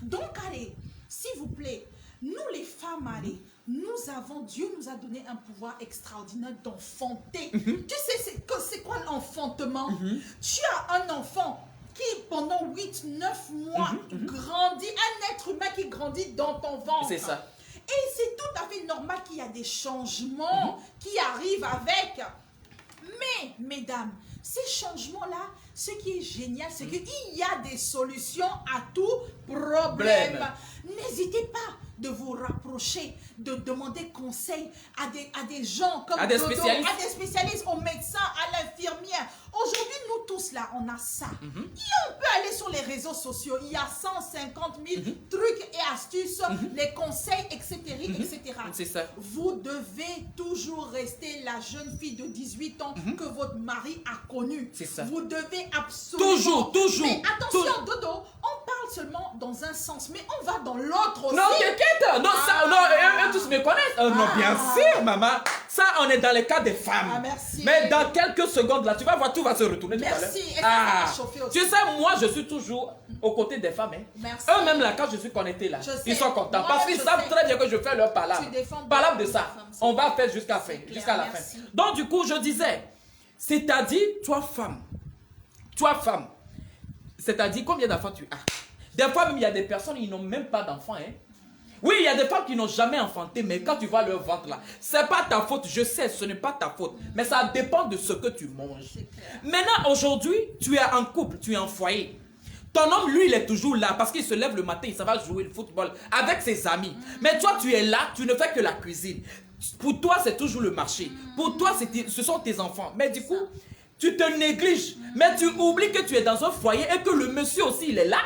S3: Donc, allez, s'il vous plaît, nous les femmes, allez, Dieu nous a donné un pouvoir extraordinaire d'enfanter. Tu sais c'est quoi l'enfantement? Tu as un enfant qui pendant 8-9 mois grandit, un être humain qui grandit dans ton ventre.
S2: C'est ça.
S3: Et c'est tout à fait normal qu'il y a des changements qui arrivent avec. Mais, mesdames, ces changements-là, ce qui est génial, c'est qu'il y a des solutions à tout problème. N'hésitez pas de vous rapprocher, de demander conseil à des gens comme
S2: des
S3: Dodo,
S2: spécialistes.
S3: à des spécialistes, aux médecins, à l'infirmière. Aujourd'hui, nous tous là, on a ça. Et on peut aller sur les réseaux sociaux. Il y a 150 000 trucs et astuces, les conseils, etc. etc.
S2: C'est ça.
S3: Vous devez toujours rester la jeune fille de 18 ans que votre mari a connue.
S2: C'est ça.
S3: Vous devez absolument...
S2: Toujours.
S3: Mais attention, Dodo, on parle seulement dans un sens, mais on va dans l'autre aussi.
S2: Non, t'inquiète. Non, ça, non, eux tous me connaissent. Non, bien sûr, maman. Ça, on est dans le cas des femmes.
S3: Merci.
S2: Mais dans quelques secondes, là, tu vas voir, tout va se retourner.
S3: Merci. Et ça va chauffer aussi.
S2: Tu sais, moi, je suis toujours aux côtés des femmes.
S3: Merci.
S2: Eux-mêmes, là, quand je suis connecté, là, ils sont contents. Parce qu'ils savent très bien que je fais leur palabre. Palabre de ça. On va faire jusqu'à la fin. Donc, du coup, je disais, c'est-à-dire, toi, femme, c'est-à-dire, combien d'enfants tu as? Des fois, même, il y a des personnes, ils n'ont même pas d'enfants, hein. Oui, il y a des femmes qui n'ont jamais enfanté, mais quand tu vois leur ventre là, c'est pas ta faute, je sais, ce n'est pas ta faute, mais ça dépend de ce que tu manges. Maintenant, aujourd'hui, tu es en couple, tu es en foyer. Ton homme, lui, il est toujours là parce qu'il se lève le matin, il s'en va jouer le football avec ses amis. Mais toi, tu es là, tu ne fais que la cuisine. Pour toi, c'est toujours le marché. Pour toi, ce sont tes enfants. Mais du coup, tu te négliges, mais tu oublies que tu es dans un foyer et que le monsieur aussi, il est là.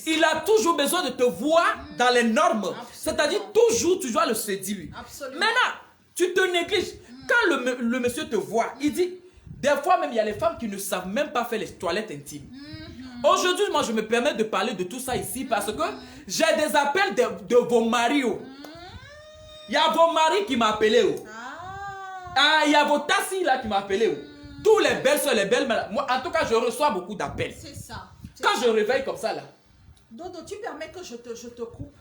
S2: Il a toujours besoin de te voir dans les normes. C'est-à-dire, toujours, tu dois le séduire. Maintenant, tu te négliges. Quand le monsieur te voit, il dit, des fois même, il y a les femmes qui ne savent même pas faire les toilettes intimes. Aujourd'hui, moi, je me permets de parler de tout ça ici parce que j'ai des appels de vos maris. Il y a vos maris qui m'ont appelé. Il y a vos tassis là qui m'ont appelé. Tous les belles soeurs, les belles mères. Moi, en tout cas, je reçois beaucoup d'appels.
S3: C'est ça.
S2: Quand je réveille comme ça, là.
S3: Dodo, tu permets que je te coupe?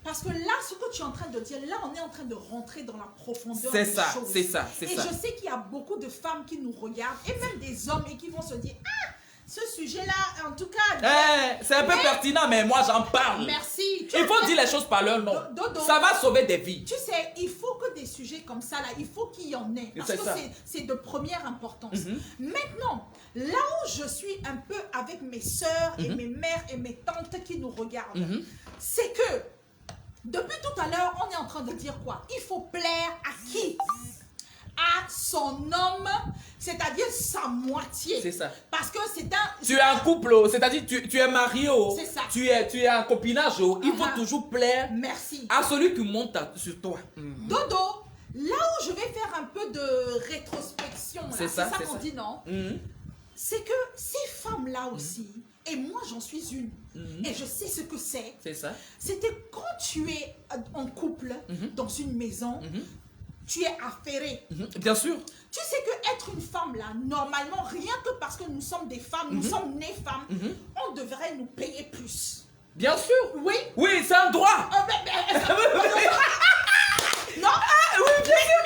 S3: Parce que là, ce que tu es en train de dire, là, on est en train de rentrer dans la profondeur des choses.
S2: C'est ça.
S3: Et je sais qu'il y a beaucoup de femmes qui nous regardent, et même des hommes, et qui vont se dire, ah, ce sujet-là, en tout cas...
S2: c'est un peu pertinent, mais moi, j'en parle.
S3: Merci.
S2: Il faut dire les choses par leur nom.
S3: Dodo,
S2: ça va sauver des vies.
S3: Tu sais, il faut que des sujets comme ça, là, il faut qu'il y en ait. Parce que c'est de première importance. Maintenant, là où je suis un peu avec mes sœurs et mes mères et mes tantes qui nous regardent, c'est que, depuis tout à l'heure, on est en train de dire quoi? Il faut plaire à qui? à son homme, c'est-à-dire sa moitié.
S2: C'est ça.
S3: Parce que c'est un...
S2: Tu es en couple, c'est-à-dire tu es marié,
S3: C'est ça.
S2: tu es en copinage, il faut toujours plaire
S3: Merci.
S2: à celui qui monte sur toi.
S3: Dodo, là où je vais faire un peu de rétrospection, c'est ça qu'on dit, non? C'est que ces femmes-là aussi, et moi j'en suis une, et je sais ce que c'est.
S2: C'est ça.
S3: C'était quand tu es en couple, dans une maison, tu es affairé.
S2: Bien sûr.
S3: Tu sais que être une femme là, normalement, rien que parce que nous sommes des femmes, nous sommes nées femmes, on devrait nous payer plus.
S2: Bien sûr.
S3: Oui.
S2: Oui, c'est un droit.
S3: Non.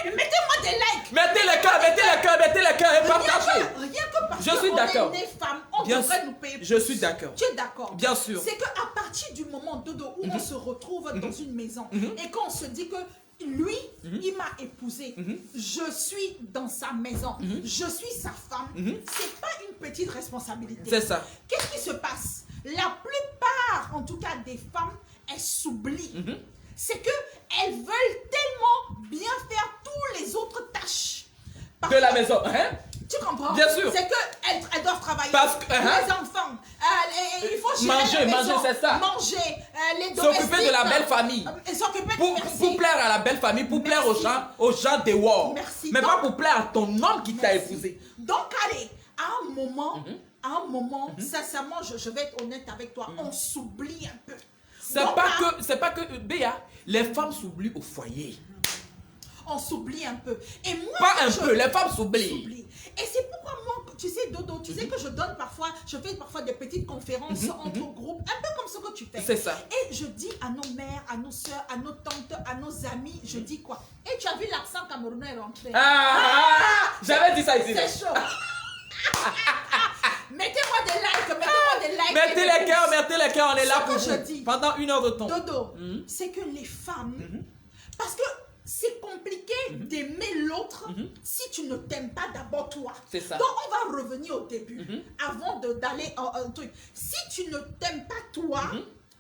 S3: Mettez-moi des likes.
S2: Mettez le cœur et partagez.
S3: Rien que parce
S2: Je suis d'accord.
S3: qu'on est né femme, on
S2: Bien
S3: devrait
S2: sûr.
S3: nous payer plus.
S2: Je suis d'accord.
S3: Tu es d'accord?
S2: Bien sûr.
S3: C'est qu'à partir du moment, Dodo, où on se retrouve dans une maison et qu'on se dit que lui, il m'a épousée, je suis dans sa maison, je suis sa femme, c'est pas une petite responsabilité.
S2: C'est ça.
S3: Qu'est-ce qui se passe? La plupart, en tout cas des femmes, elles s'oublient. C'est qu'elles veulent tellement bien faire toutes les autres tâches.
S2: De la maison, hein?
S3: Tu comprends?
S2: Bien sûr.
S3: C'est qu'elles doivent travailler.
S2: Parce que,
S3: les enfants, il faut gérer la maison,
S2: manger, c'est ça.
S3: Manger, les domestiques.
S2: S'occuper de la belle famille.
S3: S'occuper
S2: Pour plaire à la belle famille, pour plaire aux gens dehors.
S3: Merci.
S2: Mais
S3: Donc,
S2: pas pour plaire à ton homme qui t'a épousé.
S3: Donc, allez, à un moment, sincèrement, je vais être honnête avec toi, on s'oublie un peu.
S2: C'est pas que, Béa, les femmes s'oublient au foyer.
S3: On s'oublie un peu. Et moi,
S2: Pas un peu, les femmes s'oublient.
S3: Et c'est pourquoi moi, tu sais, Dodo, tu sais que je fais parfois des petites conférences entre groupes, un peu comme ce que tu fais.
S2: C'est ça.
S3: Et je dis à nos mères, à nos soeurs, à nos tantes, à nos amis, je dis quoi? Et tu as vu l'accent camerounais rentrer.
S2: J'avais dit ça ici.
S3: C'est chaud. Mettez-moi des likes,
S2: Mettez les cœurs, on est là pour
S3: Ce que je dis.
S2: pendant 1 heure de temps.
S3: Dodo, c'est que les femmes, parce que c'est compliqué d'aimer l'autre si tu ne t'aimes pas d'abord toi.
S2: C'est ça.
S3: Donc on va revenir au début, avant d'aller en un truc. Si tu ne t'aimes pas toi,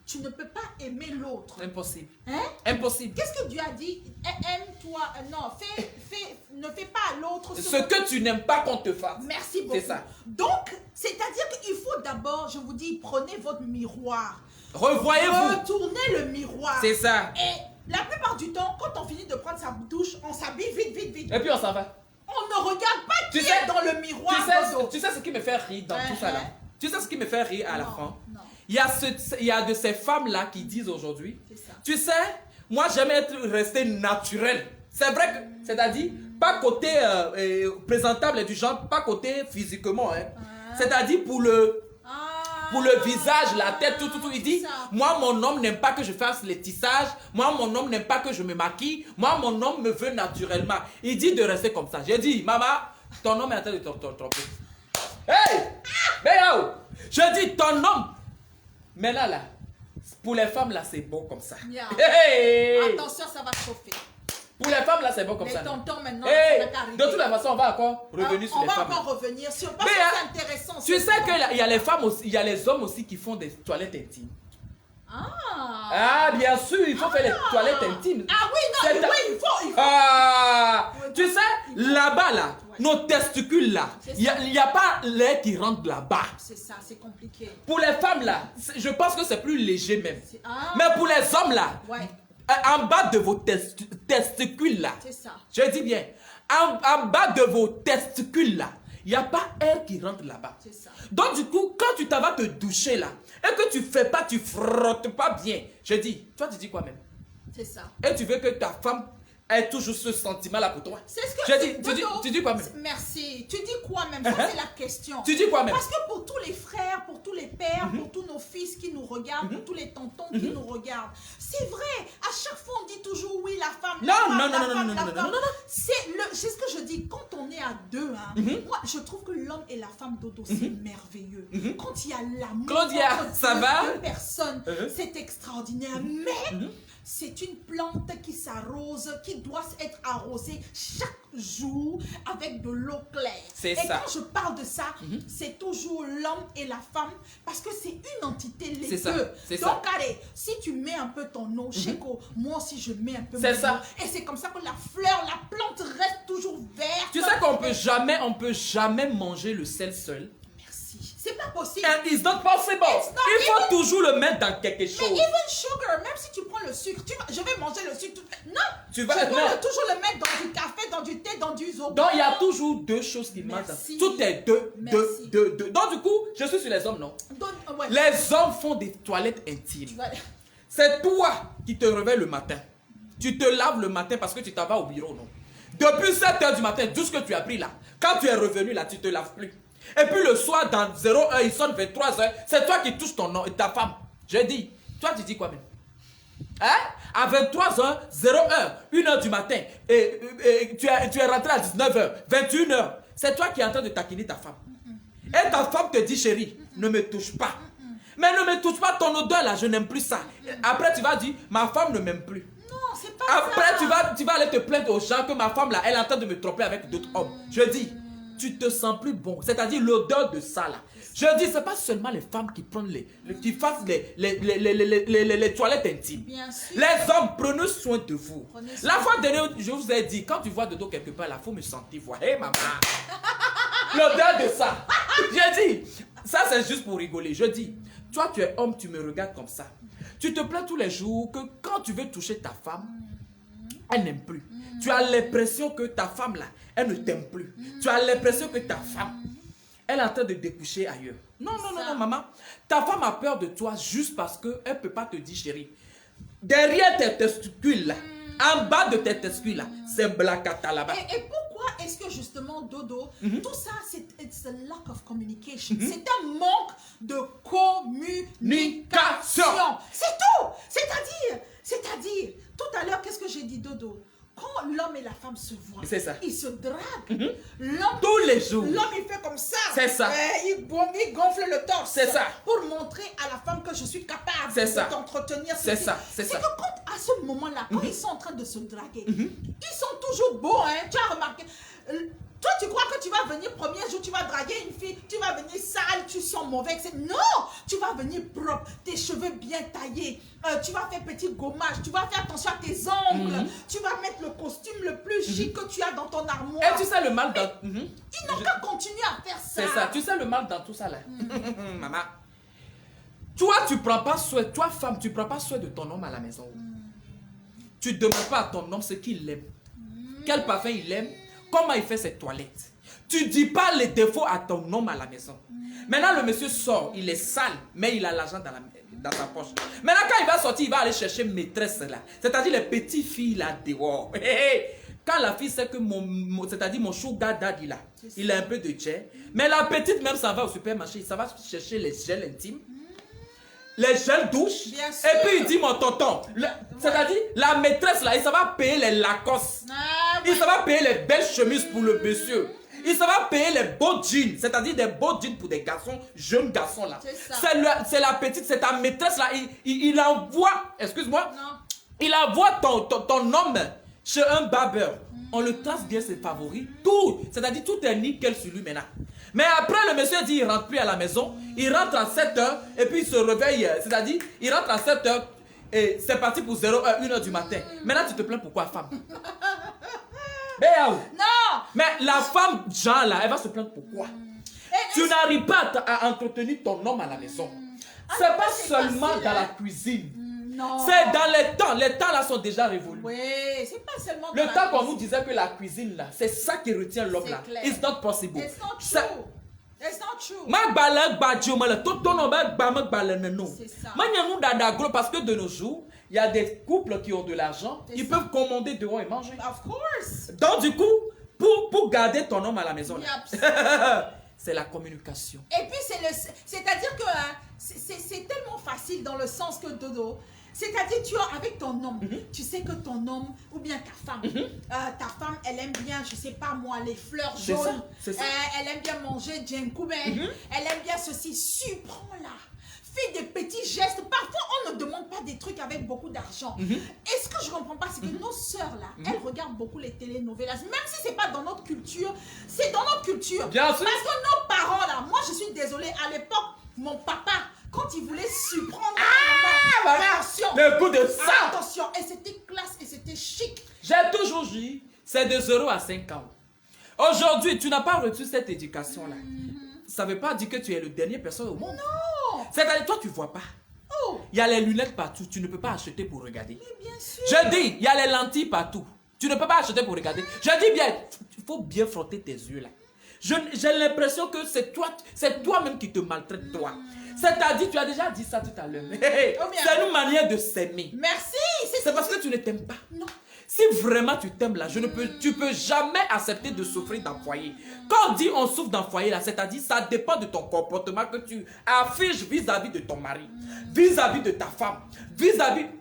S3: tu ne peux pas aimer l'autre.
S2: Impossible.
S3: Hein?
S2: Impossible.
S3: Qu'est-ce que Dieu a dit? Aime-toi. Non, ne fais pas à l'autre
S2: Ce que tu n'aimes pas qu'on te fasse.
S3: Merci beaucoup.
S2: C'est ça.
S3: Donc, c'est-à-dire qu'il faut d'abord, je vous dis, prenez votre miroir.
S2: Revoyez-vous.
S3: Retournez le miroir.
S2: C'est ça.
S3: Et la plupart du temps, quand on finit de prendre sa douche, on s'habille vite.
S2: Et puis on s'en va.
S3: On ne regarde pas qui
S2: Tu sais-
S3: est dans le miroir. Dodo.
S2: Tu sais ce qui me fait rire dans tout ça là? Tu sais ce qui me fait rire à la
S3: Non,
S2: fin?
S3: non.
S2: Il y a de ces femmes-là qui disent aujourd'hui,
S3: C'est ça.
S2: tu sais, moi j'aime être resté naturel. C'est vrai que, c'est-à-dire, pas côté présentable du genre, pas côté physiquement. Hein. C'est-à-dire pour le visage, la tête, tout. Il dit,
S3: ça.
S2: moi mon homme n'aime pas que je fasse les tissages, moi mon homme n'aime pas que je me maquille, moi mon homme me veut naturellement. Il dit de rester comme ça. J'ai dit, maman, ton homme est en train de te tromper. Hey! Béao! Je dis, ton homme. Mais là, pour les femmes, là, c'est bon comme ça.
S3: Yeah.
S2: Hey!
S3: Attention, ça va chauffer.
S2: Pour les femmes, là, c'est bon comme
S3: Les
S2: ça.
S3: tontons, maintenant,
S2: Hey!
S3: ça va t'arriver.
S2: De toute la façon, on va encore revenir sur
S3: on
S2: les
S3: va
S2: femmes.
S3: encore revenir sur... Parce
S2: Mais,
S3: que
S2: hein,
S3: c'est intéressant.
S2: Tu
S3: ce
S2: sais
S3: point.
S2: qu'il y a les femmes aussi, il y a les hommes aussi qui font des toilettes intimes.
S3: Ah,
S2: bien sûr, il faut faire les toilettes intimes.
S3: Ah oui, non,
S2: C'est ta-
S3: il faut.
S2: Ah,
S3: Oui,
S2: tu
S3: donc,
S2: sais, là-bas, là, nos testicules, là,
S3: C'est
S2: il n'y a pas l'air qui rentre là-bas.
S3: C'est ça, c'est compliqué.
S2: Pour les femmes, là, je pense que c'est plus léger même.
S3: Ah.
S2: Mais pour les hommes, là,
S3: Ouais,
S2: en bas de vos testicules, là,
S3: c'est ça.
S2: je dis bien, en bas de vos testicules, là, il n'y a pas air qui rentre là-bas.
S3: C'est ça.
S2: Donc, du coup, quand tu t'en vas te doucher, là, et que tu fais pas, tu frottes pas bien, je dis, toi, tu dis quoi même?
S3: C'est ça.
S2: Et tu veux que ta femme ait toujours ce sentiment-là pour toi?
S3: C'est ce que
S2: Je dis,
S3: Dodo,
S2: tu dis quoi même?
S3: Merci. Tu dis quoi même? Ça, c'est la question.
S2: Tu dis quoi même?
S3: Parce que pour tous les frères, pour tous les pères, pour tous nos fils qui nous regardent, pour tous les tontons qui nous regardent, c'est vrai. À chaque fois, on dit toujours oui, la femme.
S2: Non,
S3: la femme,
S2: non,
S3: la
S2: non,
S3: femme,
S2: non,
S3: la
S2: non,
S3: femme.
S2: non, non.
S3: C'est ce que je dis. Quand on est à deux, hein, moi, je trouve que l'homme et la femme, Dodo, c'est merveilleux. Quand il y a l'amour
S2: Claudia,
S3: entre
S2: ça va?
S3: deux personnes, c'est extraordinaire. Mais c'est une plante qui s'arrose, qui doit être arrosée chaque jour avec de l'eau claire.
S2: C'est
S3: et
S2: ça.
S3: quand je parle de ça, c'est toujours l'homme et la femme parce que c'est une entité les
S2: C'est ça,
S3: deux.
S2: c'est
S3: Donc
S2: ça.
S3: allez, si tu mets un peu ton eau, Cheko, moi aussi je mets un peu
S2: C'est
S3: mon
S2: ça.
S3: eau. Et c'est comme ça que la fleur, la plante reste toujours verte.
S2: Tu sais qu'on peut jamais manger le sel seul.
S3: Merci. C'est pas possible.
S2: And it's not possible.
S3: It's not
S2: Il faut toujours le mettre dans quelque
S3: Mais
S2: chose.
S3: even sugar, même si tu prends le sucre, je vais manger le sucre. Non,
S2: Tu vas-
S3: je dois
S2: non.
S3: toujours le mettre dans du café, dans du thé, dans du zobo.
S2: Donc il y a toujours deux choses qui marchent.
S3: Merci.
S2: Tout est deux.
S3: Merci.
S2: Donc du coup, je suis sur les hommes, non?
S3: Ouais.
S2: Les hommes font des toilettes intimes.
S3: Ouais.
S2: C'est toi qui te réveilles le matin. Tu te laves le matin parce que tu t'en vas au bureau, non? Depuis 7 h du matin, tout ce que tu as pris là, quand tu es revenu là, tu te laves plus. Et puis le soir, dans 0 h, il sonne 23 h, c'est toi qui touches ton nom et ta femme. Je dis, toi tu dis quoi même? Hein? À 23 h, 0 h, 1 h du matin, et tu es rentré à 19 h, 21 h, c'est toi qui es en train de taquiner ta femme. Et ta femme te dit, chérie, ne me touche pas. Mais ne me touche pas, ton odeur là, je n'aime plus ça. Après tu vas dire, ma femme ne m'aime plus.
S3: Non, c'est pas
S2: Après,
S3: ça.
S2: tu vas aller te plaindre aux gens que ma femme là, elle est en train de me tromper avec d'autres hommes. Je dis, tu te sens plus bon. C'est-à-dire l'odeur de ça là. Je dis, c'est pas seulement les femmes qui prennent qui fassent les toilettes intimes.
S3: Bien sûr.
S2: Les hommes, prenez soin de vous.
S3: Prenez soin
S2: La fois dernière, je vous ai dit, quand tu vois de dos quelque part là, il faut me sentir voir. Hé maman. L'odeur de ça. J'ai dit, ça c'est juste pour rigoler. Je dis, toi tu es homme, tu me regardes comme ça. Tu te plains tous les jours que quand tu veux toucher ta femme, elle n'aime plus. Tu as l'impression que ta femme là, elle ne t'aime plus. Tu as l'impression que ta femme, elle est en train de découcher ailleurs. Non, non, non, non, maman. Ta femme a peur de toi juste parce qu'elle ne peut pas te dire chérie. Derrière tes testicules là, en bas de tes testicules là, c'est blacata là-bas.
S3: Et pourquoi est-ce que justement, Dodo, tout ça, it's a lack of communication. C'est un manque de communication. C'est tout. C'est-à-dire, tout à l'heure, qu'est-ce que j'ai dit, Dodo? Quand l'homme et la femme se voient,
S2: C'est ça.
S3: ils se draguent. L'homme,
S2: Tous les jours.
S3: l'homme, il fait comme ça.
S2: C'est ça.
S3: Il gonfle le torse.
S2: C'est ça.
S3: Pour montrer à la femme que je suis capable
S2: C'est ça.
S3: de t'entretenir.
S2: C'est ça, c'est ça.
S3: que quand, à ce moment-là, quand ils sont en train de se draguer, ils sont toujours beaux, hein. Tu as remarqué. Toi, tu crois que tu vas venir premier jour, tu vas draguer une fille, tu vas venir sale, tu sens mauvais. Non, tu vas venir propre, tes cheveux bien taillés, tu vas faire petit gommage, tu vas faire attention à tes ongles, tu vas mettre le costume le plus chic que tu as dans ton armoire.
S2: Et tu sais le mal dans...
S3: Ils n'ont qu'à continuer à faire ça.
S2: C'est ça. Tu sais le mal dans tout ça là. Maman. Toi, tu prends pas soin, toi femme, tu prends pas soin de ton homme à la maison. Tu ne demandes pas à ton homme ce qu'il aime. Quel parfum il aime. Comment il fait ses toilettes. Tu ne dis pas les défauts à ton homme à la maison. Maintenant, le monsieur sort, il est sale, mais il a l'argent dans sa poche. Maintenant, quand il va sortir, il va aller chercher maîtresse là. C'est-à-dire les petites filles là dehors. Quand la fille sait que c'est-à-dire mon sugar daddy là, il a un peu de jet. Mais la petite même s'en va au supermarché, ça va chercher les gels intimes. Les gels douches.
S3: Bien sûr.
S2: Et puis il dit mon tonton. C'est-à-dire la maîtresse là, il ça va payer les Lacoste.
S3: Ah,
S2: Il ça va payer les belles chemises pour le monsieur. Il ça va payer les beaux jeans. C'est-à-dire des beaux jeans pour des garçons, jeunes garçons là.
S3: C'est ça.
S2: C'est la petite, c'est ta maîtresse là. Il envoie, excuse-moi,
S3: Non.
S2: il envoie ton homme chez un barbeur. On le trace bien ses favoris. Tout, c'est-à-dire tout est nickel sur lui maintenant. Mais après, le monsieur dit il rentre plus à la maison. Il rentre à 7 h et puis il se réveille. C'est-à-dire, il rentre à 7 h et c'est parti pour 0 h, 1 h du matin. Maintenant, tu te plains pourquoi, femme?
S3: Non.
S2: Mais la femme, Jean, là, elle va se plaindre pourquoi? Tu n'arrives pas à entretenir ton homme à la maison. C'est
S3: non,
S2: pas
S3: c'est
S2: seulement
S3: facile,
S2: dans
S3: hein.
S2: la cuisine.
S3: Non.
S2: C'est dans les temps. Les temps là sont déjà révolus.
S3: Oui, c'est pas seulement
S2: Le
S3: dans la
S2: temps qu'on
S3: cuisine.
S2: nous disait que la cuisine là, c'est ça qui retient l'homme
S3: C'est
S2: là.
S3: clair.
S2: It's not possible.
S3: It's not
S2: Ça-
S3: true. It's not true.
S2: Ma bala badio mala toto no ba ba ma bala no.
S3: C'est ça.
S2: Manya nous dada gros parce que de nos jours, il y a des couples qui ont de l'argent,
S3: C'est
S2: ils
S3: ça.
S2: peuvent commander dehors et manger.
S3: Of course.
S2: Donc du coup, pour garder ton homme à la maison, là,
S3: Yep.
S2: c'est la communication.
S3: Et puis c'est-à-dire que hein, c'est tellement facile dans le sens que Dodo, C'est-à-dire, tu es avec ton homme. Tu sais que ton homme, ou bien ta femme, elle aime bien, je sais pas moi, les fleurs jaunes.
S2: C'est ça.
S3: Elle aime bien manger djenkoubé. Elle aime bien ceci. Surprends-la. Fais des petits gestes. Parfois, on ne demande pas des trucs avec beaucoup d'argent. Et ce que je ne comprends pas, c'est que nos sœurs, là, elles regardent beaucoup les telenovelas. Même si ce n'est pas dans notre culture, c'est dans notre culture.
S2: Bien sûr.
S3: Parce que nos parents, là, moi, je suis désolée, à l'époque, mon papa, quand il voulait surprendre attention,
S2: le coup de ça.
S3: attention, et c'était classe, et c'était chic.
S2: J'ai toujours dit, c'est de 0 à 5 ans. Aujourd'hui, tu n'as pas reçu cette éducation-là. Ça ne veut pas dire que tu es le dernier personne au monde.
S3: Non.
S2: C'est-à-dire, toi, tu ne vois pas.
S3: Oh.
S2: Il y a les lunettes partout. Tu ne peux pas acheter pour regarder.
S3: Mais bien sûr.
S2: Je dis, il y a les lentilles partout. Tu ne peux pas acheter pour regarder. Je dis bien, il faut bien frotter tes yeux là. J'ai l'impression que c'est toi-même qui te maltraite, toi. C'est-à-dire, tu as déjà dit ça tout à l'heure. C'est une manière de s'aimer.
S3: Merci.
S2: C'est parce que tu ne t'aimes pas.
S3: Non.
S2: Si vraiment tu t'aimes là, tu peux jamais accepter de souffrir d'un foyer. Quand on dit on souffre d'un foyer là, c'est-à-dire ça dépend de ton comportement que tu affiches vis-à-vis de ton mari, vis-à-vis de ta femme,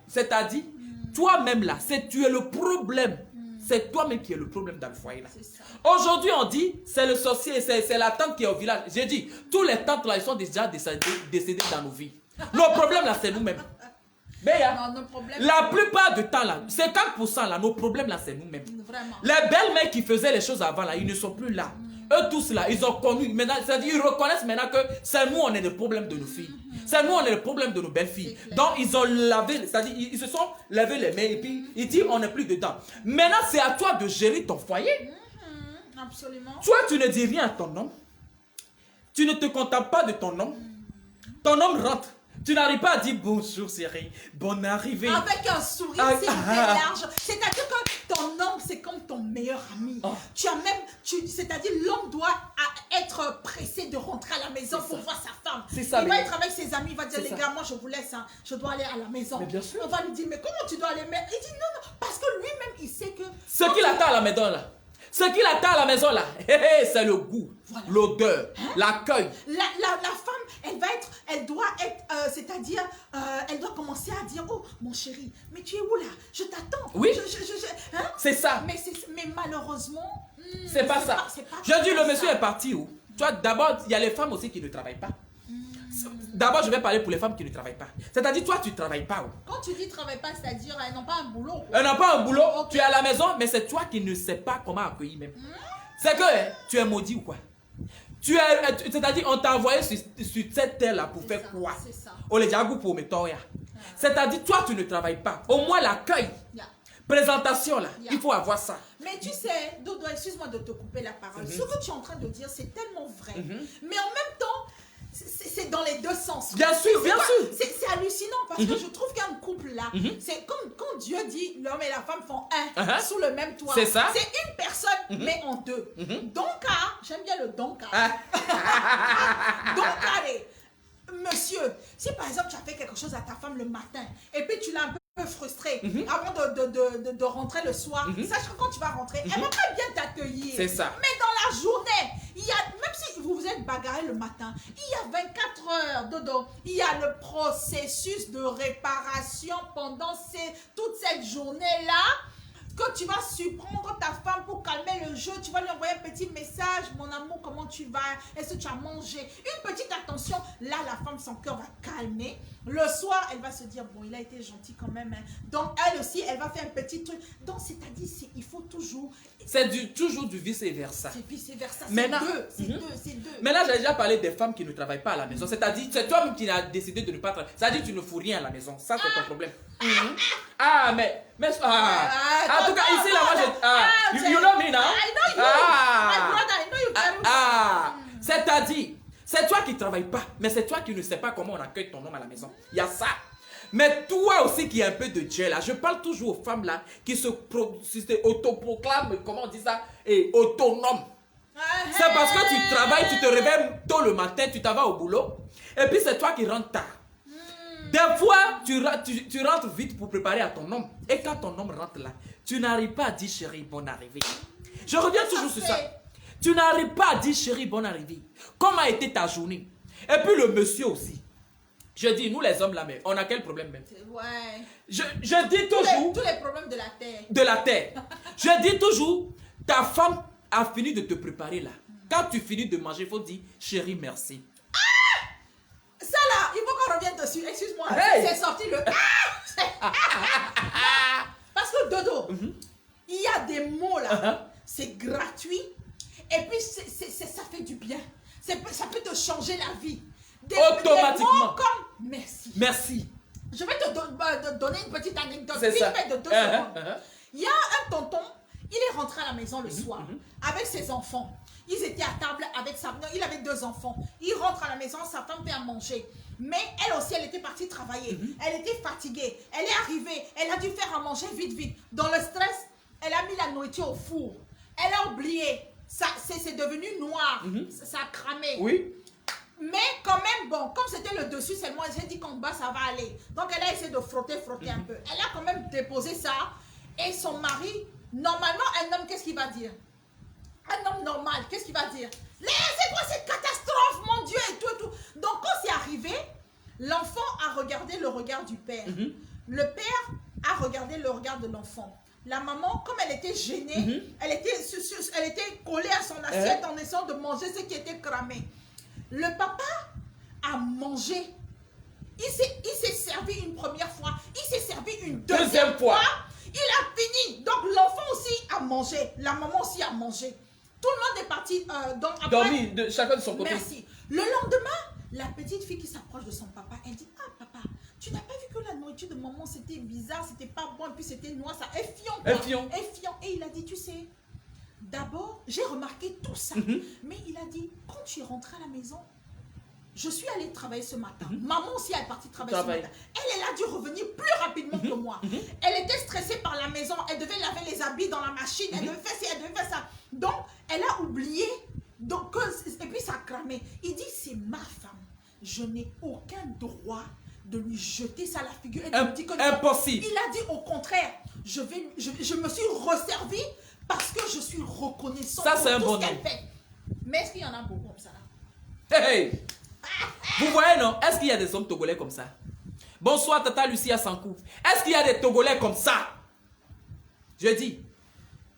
S2: c'est-à-dire toi-même là, tu es le problème. C'est toi-même qui es le problème dans le foyer là. Aujourd'hui on dit c'est le sorcier, c'est la tante qui est au village. J'ai dit, tous les tantes là, ils sont déjà décédés dans nos vies. Nos problèmes là, c'est nous-mêmes.
S3: Non, nos problèmes,
S2: la plupart du temps là, 50% là, nos problèmes là, c'est nous-mêmes.
S3: Vraiment.
S2: Les belles-mères qui faisaient les choses avant là, ils ne sont plus là. Eux tous là, ils ont connu, maintenant, c'est-à-dire ils reconnaissent maintenant que c'est nous on est le problème de nos filles. C'est nous on est le problème de nos belles-filles. Donc ils ont lavé, c'est-à-dire ils se sont lavé les mains et puis ils disent on n'est plus dedans. Maintenant c'est à toi de gérer ton foyer.
S3: Absolument.
S2: Toi tu ne dis rien à ton homme. Tu ne te contentes pas de ton homme. Ton homme rentre. Tu n'arrives pas à dire bonjour chérie, bonne arrivée.
S3: Avec un sourire, c'est large. C'est-à-dire que ton homme, c'est comme ton meilleur ami. Tu as même, c'est-à-dire l'homme doit être pressé de rentrer à la maison pour voir sa femme. Il va être avec ses amis, il va dire les gars, moi je vous laisse, hein, je dois aller à la maison.
S2: Mais bien sûr.
S3: On va lui dire mais comment tu dois aller? Mais il dit non, parce que lui-même il sait que.
S2: Ce qu'il attend à la maison là. Ce qu'il attend à la maison là, c'est le goût, l'odeur, l'accueil.
S3: La femme, elle doit être, c'est-à-dire, elle doit commencer à dire, oh mon chéri, mais tu es où là? Je t'attends.
S2: Oui.
S3: Hein?
S2: C'est ça.
S3: Mais malheureusement,
S2: c'est pas ça. Je dis le monsieur est parti où? Tu vois, d'abord, il y a les femmes aussi qui ne travaillent pas. D'abord, je vais parler pour les femmes qui ne travaillent pas. C'est-à-dire, toi, tu ne travailles pas.
S3: Quand tu dis travaille pas, c'est-à-dire, elles n'ont pas un boulot.
S2: Elles n'ont pas un boulot, tu es à la maison, mais c'est toi qui ne sais pas comment accueillir même. C'est que tu es maudit ou quoi? C'est-à-dire, on t'a envoyé sur cette terre-là pour faire quoi?
S3: C'est ça.
S2: C'est-à-dire, toi, tu ne travailles pas. Au moins, l'accueil. Présentation, là, il faut avoir ça.
S3: Mais tu sais, Dodo, excuse-moi de te couper la parole. Ce que tu es en train de dire, c'est tellement vrai. Mais en même temps, c'est dans les deux sens.
S2: Bien sûr, bien sûr.
S3: C'est hallucinant parce que je trouve qu'un couple là, c'est comme quand Dieu dit l'homme et la femme font un sous le même toit.
S2: C'est ça.
S3: C'est une personne, mais en deux. Donc, j'aime bien le donc. Donc, allez, monsieur, si par exemple tu as fait quelque chose à ta femme le matin et puis tu l'as un peu frustrée avant de rentrer le soir, sache que quand tu vas rentrer, elle va pas bien t'accueillir.
S2: C'est ça.
S3: Mais dans la journée, même si vous vous êtes bagarré le matin, il y a 24 heures, Dodo, il y a le processus de réparation pendant toute cette journée-là. Que tu vas surprendre ta femme pour calmer le jeu, tu vas lui envoyer un petit message, mon amour, comment tu vas, est-ce que tu as mangé, une petite attention, là la femme, son cœur va calmer, le soir elle va se dire, bon il a été gentil quand même, hein. Donc elle aussi, elle va faire un petit truc, donc c'est-à-dire, il faut toujours...
S2: C'est toujours du vice-versa.
S3: C'est vice-versa, c'est deux.
S2: Maintenant, j'ai déjà parlé des femmes qui ne travaillent pas à la maison, c'est-à-dire, c'est toi-même qui as décidé de ne pas travailler, c'est-à-dire tu ne fous rien à la maison, ça c'est ton problème. En tout cas, ici, là, moi, you know me now?
S3: I know you. My brother, I know you very well.
S2: C'est-à-dire, c'est toi qui ne travailles pas, mais c'est toi qui ne sais pas comment on accueille ton homme à la maison. Il y a ça. Mais toi aussi qui es un peu de Dieu là, je parle toujours aux femmes là qui se autoproclament, comment on dit ça, et autonomes. C'est parce que tu travailles, tu te réveilles tôt le matin, tu t'en vas au boulot, et puis c'est toi qui rentres tard. Des fois, tu rentres vite pour préparer à ton homme. Et quand ton homme rentre là, tu n'arrives pas à dire chérie, bonne arrivée. Je reviens toujours sur ça. Tu n'arrives pas à dire chérie, bonne arrivée. Comment a été ta journée? Et puis le monsieur aussi. Je dis, nous les hommes là, mais on a quel problème même?
S3: Ouais.
S2: Je dis toujours...
S3: Tous les problèmes de la terre.
S2: De la terre. Je dis toujours, ta femme a fini de te préparer là. Quand tu finis de manger, il faut dire, chérie, merci.
S3: Ça là, il faut qu'on revienne dessus. Excuse-moi,
S2: Hey.
S3: c'est sorti le... Parce que Dodo, il y a des mots là, c'est gratuit. Et puis ça fait du bien. Ça peut te changer la vie.
S2: Automatiquement.
S3: Des mots comme merci.
S2: Merci.
S3: Je vais te donner une petite anecdote.
S2: C'est
S3: Vite
S2: ça.
S3: fait de 2 secondes. Il y a un tonton, il est rentré à la maison le soir avec ses enfants. Ils étaient à table avec sa... Non, il avait 2 enfants. Il rentre à la maison, sa femme fait à manger. Mais elle aussi, elle était partie travailler. Elle était fatiguée. Elle est arrivée. Elle a dû faire à manger vite, vite. Dans le stress, elle a mis la nourriture au four. Elle a oublié. C'est devenu noir. Ça a cramé.
S2: Oui.
S3: Mais quand même, bon, comme c'était le dessus seulement, j'ai dit qu'en bas, ça va aller. Donc, elle a essayé de frotter un peu. Elle a quand même déposé ça. Et son mari, normalement, un homme, qu'est-ce qu'il va dire? Un homme normal, qu'est-ce qu'il va dire? C'est quoi cette catastrophe, mon Dieu, et tout, et tout. Donc, quand c'est arrivé, l'enfant a regardé le regard du père. Le père a regardé le regard de l'enfant. La maman, comme elle était gênée, elle était collée à son assiette en essayant de manger ce qui était cramé. Le papa a mangé. Il s'est servi une première fois. Il s'est servi une deuxième fois. Il a fini. Donc l'enfant aussi a mangé. La maman aussi a mangé. Tout le monde est parti. Donc après,
S2: Dormi, chacun de son côté.
S3: merci. Le lendemain, la petite fille qui s'approche de son papa, elle dit, ah papa, tu n'as pas vu que la nourriture de maman c'était bizarre, c'était pas bon, et puis c'était noir, ça effiant.
S2: Effiant.
S3: Effiant. Et il a dit, tu sais, d'abord, j'ai remarqué tout ça. Mais il a dit, quand tu es rentré à la maison, je suis allée travailler ce matin. Maman aussi elle est partie travailler ce matin. Elle a dû revenir plus rapidement que moi. Elle était stressée par la maison. Elle devait laver les habits dans la machine. Elle devait faire ça, elle devait faire ça. Donc, elle a oublié. Donc, et puis ça a cramé. Il dit, c'est ma femme. Je n'ai aucun droit de lui jeter ça à la figure. Et de lui dire que
S2: impossible.
S3: Il a dit au contraire, je me suis resservie parce que je suis reconnaissante
S2: Ça, c'est un
S3: pour tout
S2: bon
S3: ce qu'elle
S2: nom.
S3: fait. Mais est-ce qu'il y en a beaucoup comme ça là?
S2: Hey! Vous voyez, non? Est-ce qu'il y a des hommes togolais comme ça? Bonsoir, Tata Lucia Sankou. Est-ce qu'il y a des Togolais comme ça? Je dis,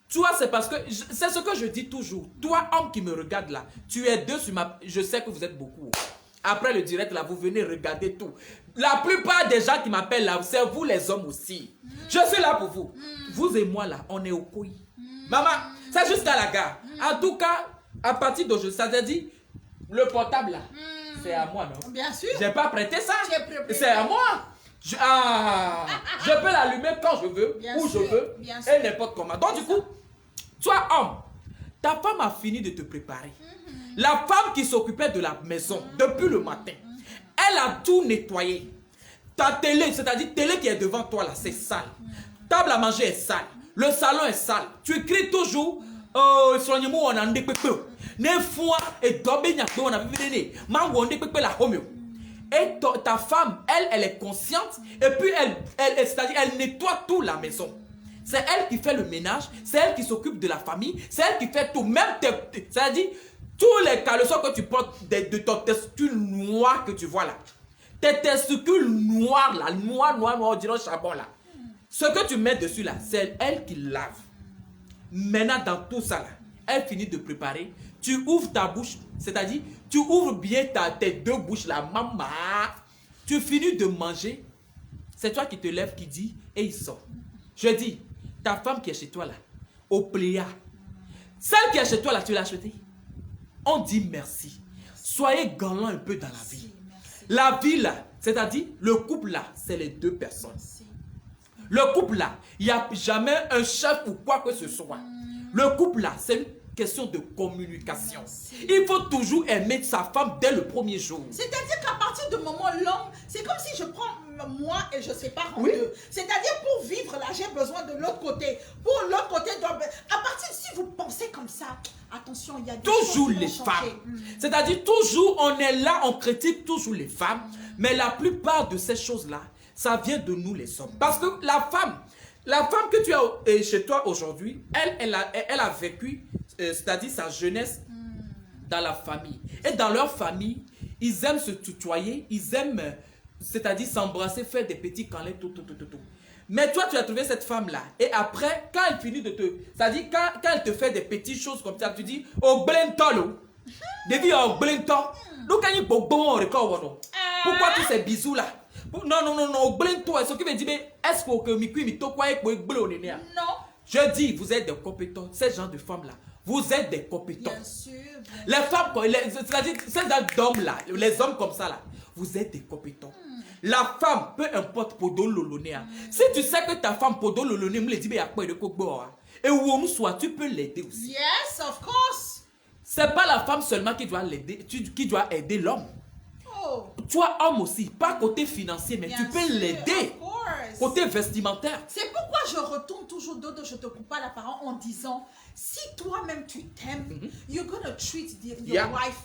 S2: toi, c'est parce que, c'est ce que je dis toujours. Toi, homme qui me regarde là, tu es deux sur ma... Je sais que vous êtes beaucoup. Après le direct là, vous venez regarder tout. La plupart des gens qui m'appellent là, c'est vous les hommes aussi. Je suis là pour vous. Vous et moi là, on est au Koyi. Maman, c'est jusqu'à la gare. En tout cas, à partir d'aujourd'hui, ça veut dire, le portable là, c'est à moi, non?
S3: Bien sûr.
S2: J'ai pas prêté ça.
S3: Tu es prêté.
S2: C'est à moi. Je peux l'allumer quand je veux,
S3: Bien
S2: où
S3: sûr,
S2: je veux,
S3: bien
S2: et
S3: sûr.
S2: n'importe comment. Donc du coup, toi homme, ta femme a fini de te préparer. La femme qui s'occupait de la maison depuis le matin, elle a tout nettoyé. Ta télé, c'est-à-dire télé qui est devant toi là, c'est sale. Table à manger est sale. Le salon est sale. Tu cries toujours. Soignez-moi, on a un dépépé. Ne fois et dobé nyakdo, on a vu mango on dépépé la homio. Et ta femme, elle est consciente. Et puis c'est-à-dire, elle nettoie tout la maison. C'est elle qui fait le ménage. C'est elle qui s'occupe de la famille. C'est elle qui fait tout. Même c'est-à-dire, tous les caleçons que tu portes de ton testicule noir que tu vois là. Tes testicules noirs là, noir, on dirait charbon là. Ce que tu mets dessus là, c'est elle qui lave. Maintenant, dans tout ça là, elle finit de préparer. Tu ouvres ta bouche, c'est-à-dire, tu ouvres bien tes deux bouches là, maman. Tu finis de manger. C'est toi qui te lèves, qui dit, et il sort. Je dis, ta femme qui est chez toi là, au pléa, celle qui est chez toi là, tu l'as achetée. On dit merci. Soyez galant un peu dans la vie. La vie là, c'est-à-dire, le couple là, c'est les deux personnes. Le couple là, il n'y a jamais un chef ou quoi que ce soit. Le couple là, c'est une question de communication. Il faut toujours aimer sa femme dès le premier jour.
S3: C'est-à-dire qu'à partir du moment l'homme, c'est comme si je prends moi et je sépare en
S2: Oui.
S3: deux. C'est-à-dire pour vivre là, j'ai besoin de l'autre côté. Pour l'autre côté, à partir si vous pensez comme ça, attention, il y a des
S2: Toujours
S3: choses qui
S2: les
S3: vont changer.
S2: femmes. C'est-à-dire toujours, on est là, on critique toujours les femmes. Mais la plupart de ces choses-là, ça vient de nous les hommes. Parce que la femme que tu as chez toi aujourd'hui, elle a vécu, c'est-à-dire sa jeunesse dans la famille. Et dans leur famille, ils aiment se tutoyer, ils aiment c'est-à-dire s'embrasser, faire des petits câlins, tout. Mais toi, tu as trouvé cette femme-là. Et après, quand elle finit de te... C'est-à-dire, quand elle te fait des petites choses comme ça, tu dis, oh, blentolo. Devi, oh, blento. Donc, quand il faut bon, pourquoi tous ces bisous-là? Non, blento. Ce qui veut dire, est-ce que mi quoi
S3: Non.
S2: Je dis, vous êtes des compétents. Ces gens de femmes-là, vous êtes des compétents.
S3: Bien sûr.
S2: Les femmes, c'est-à-dire, ces gens d'hommes-là, les hommes comme ça, là, vous êtes des compétents. La femme, peu importe, podo lolonéa. Si tu sais que ta femme, podo loloné, me le dit, et où on soit, tu peux l'aider aussi.
S3: Yes, of course.
S2: C'est pas la femme seulement qui doit l'aider, qui doit aider l'homme.
S3: Oh.
S2: Toi, homme aussi, pas côté financier, mais
S3: Bien
S2: tu peux
S3: sûr,
S2: l'aider.
S3: of course.
S2: Côté vestimentaire.
S3: C'est pourquoi je retourne toujours Dodo, je te coupe pas la parole en disant, si toi-même tu t'aimes, you're gonna treat your wife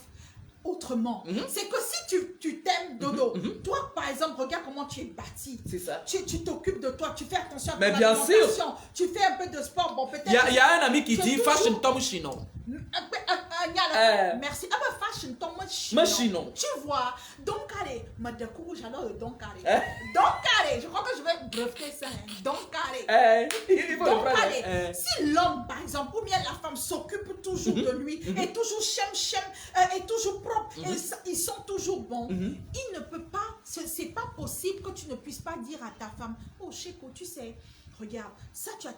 S3: autrement. C'est que si tu t'aimes, Dodo, toi par exemple, regarde comment tu es bâti.
S2: C'est ça.
S3: Tu t'occupes de toi, tu fais attention à ton
S2: Mais bien
S3: alimentation, tu fais un peu de sport. Bon, peut-être.
S2: Il y a un ami qui dit,
S3: toujours-
S2: fashion tom chino.
S3: Merci. Ah bah fashion, ton
S2: Machino.
S3: Tu vois, donc allez, Madakou, j'adore le donc allez. Donc allez, je crois que je vais breveter ça. Donc allez.
S2: Il faut le
S3: Donc
S2: prendre.
S3: allez, si l'homme par exemple ou bien la femme s'occupe toujours de lui, est toujours chem, est toujours propre, et ils sont toujours bons, il ne peut pas, c'est pas possible que tu ne puisses pas dire à ta femme, oh Chéco, tu sais, regarde, ça tu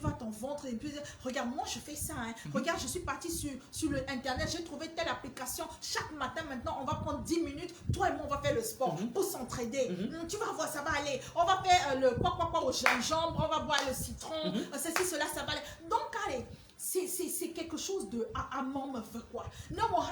S3: vas ton ventre et puis regarde, moi je fais ça, hein. Regarde, je suis partie sur le internet, j'ai trouvé telle application, chaque matin maintenant on va prendre 10 minutes, toi et moi on va faire le sport pour s'entraider. Tu vas voir, ça va aller, on va faire le quoi au gingembre, on va boire le citron, ceci, cela, ça va aller. Donc allez, c'est quelque chose de maman me fait quoi. Non, moi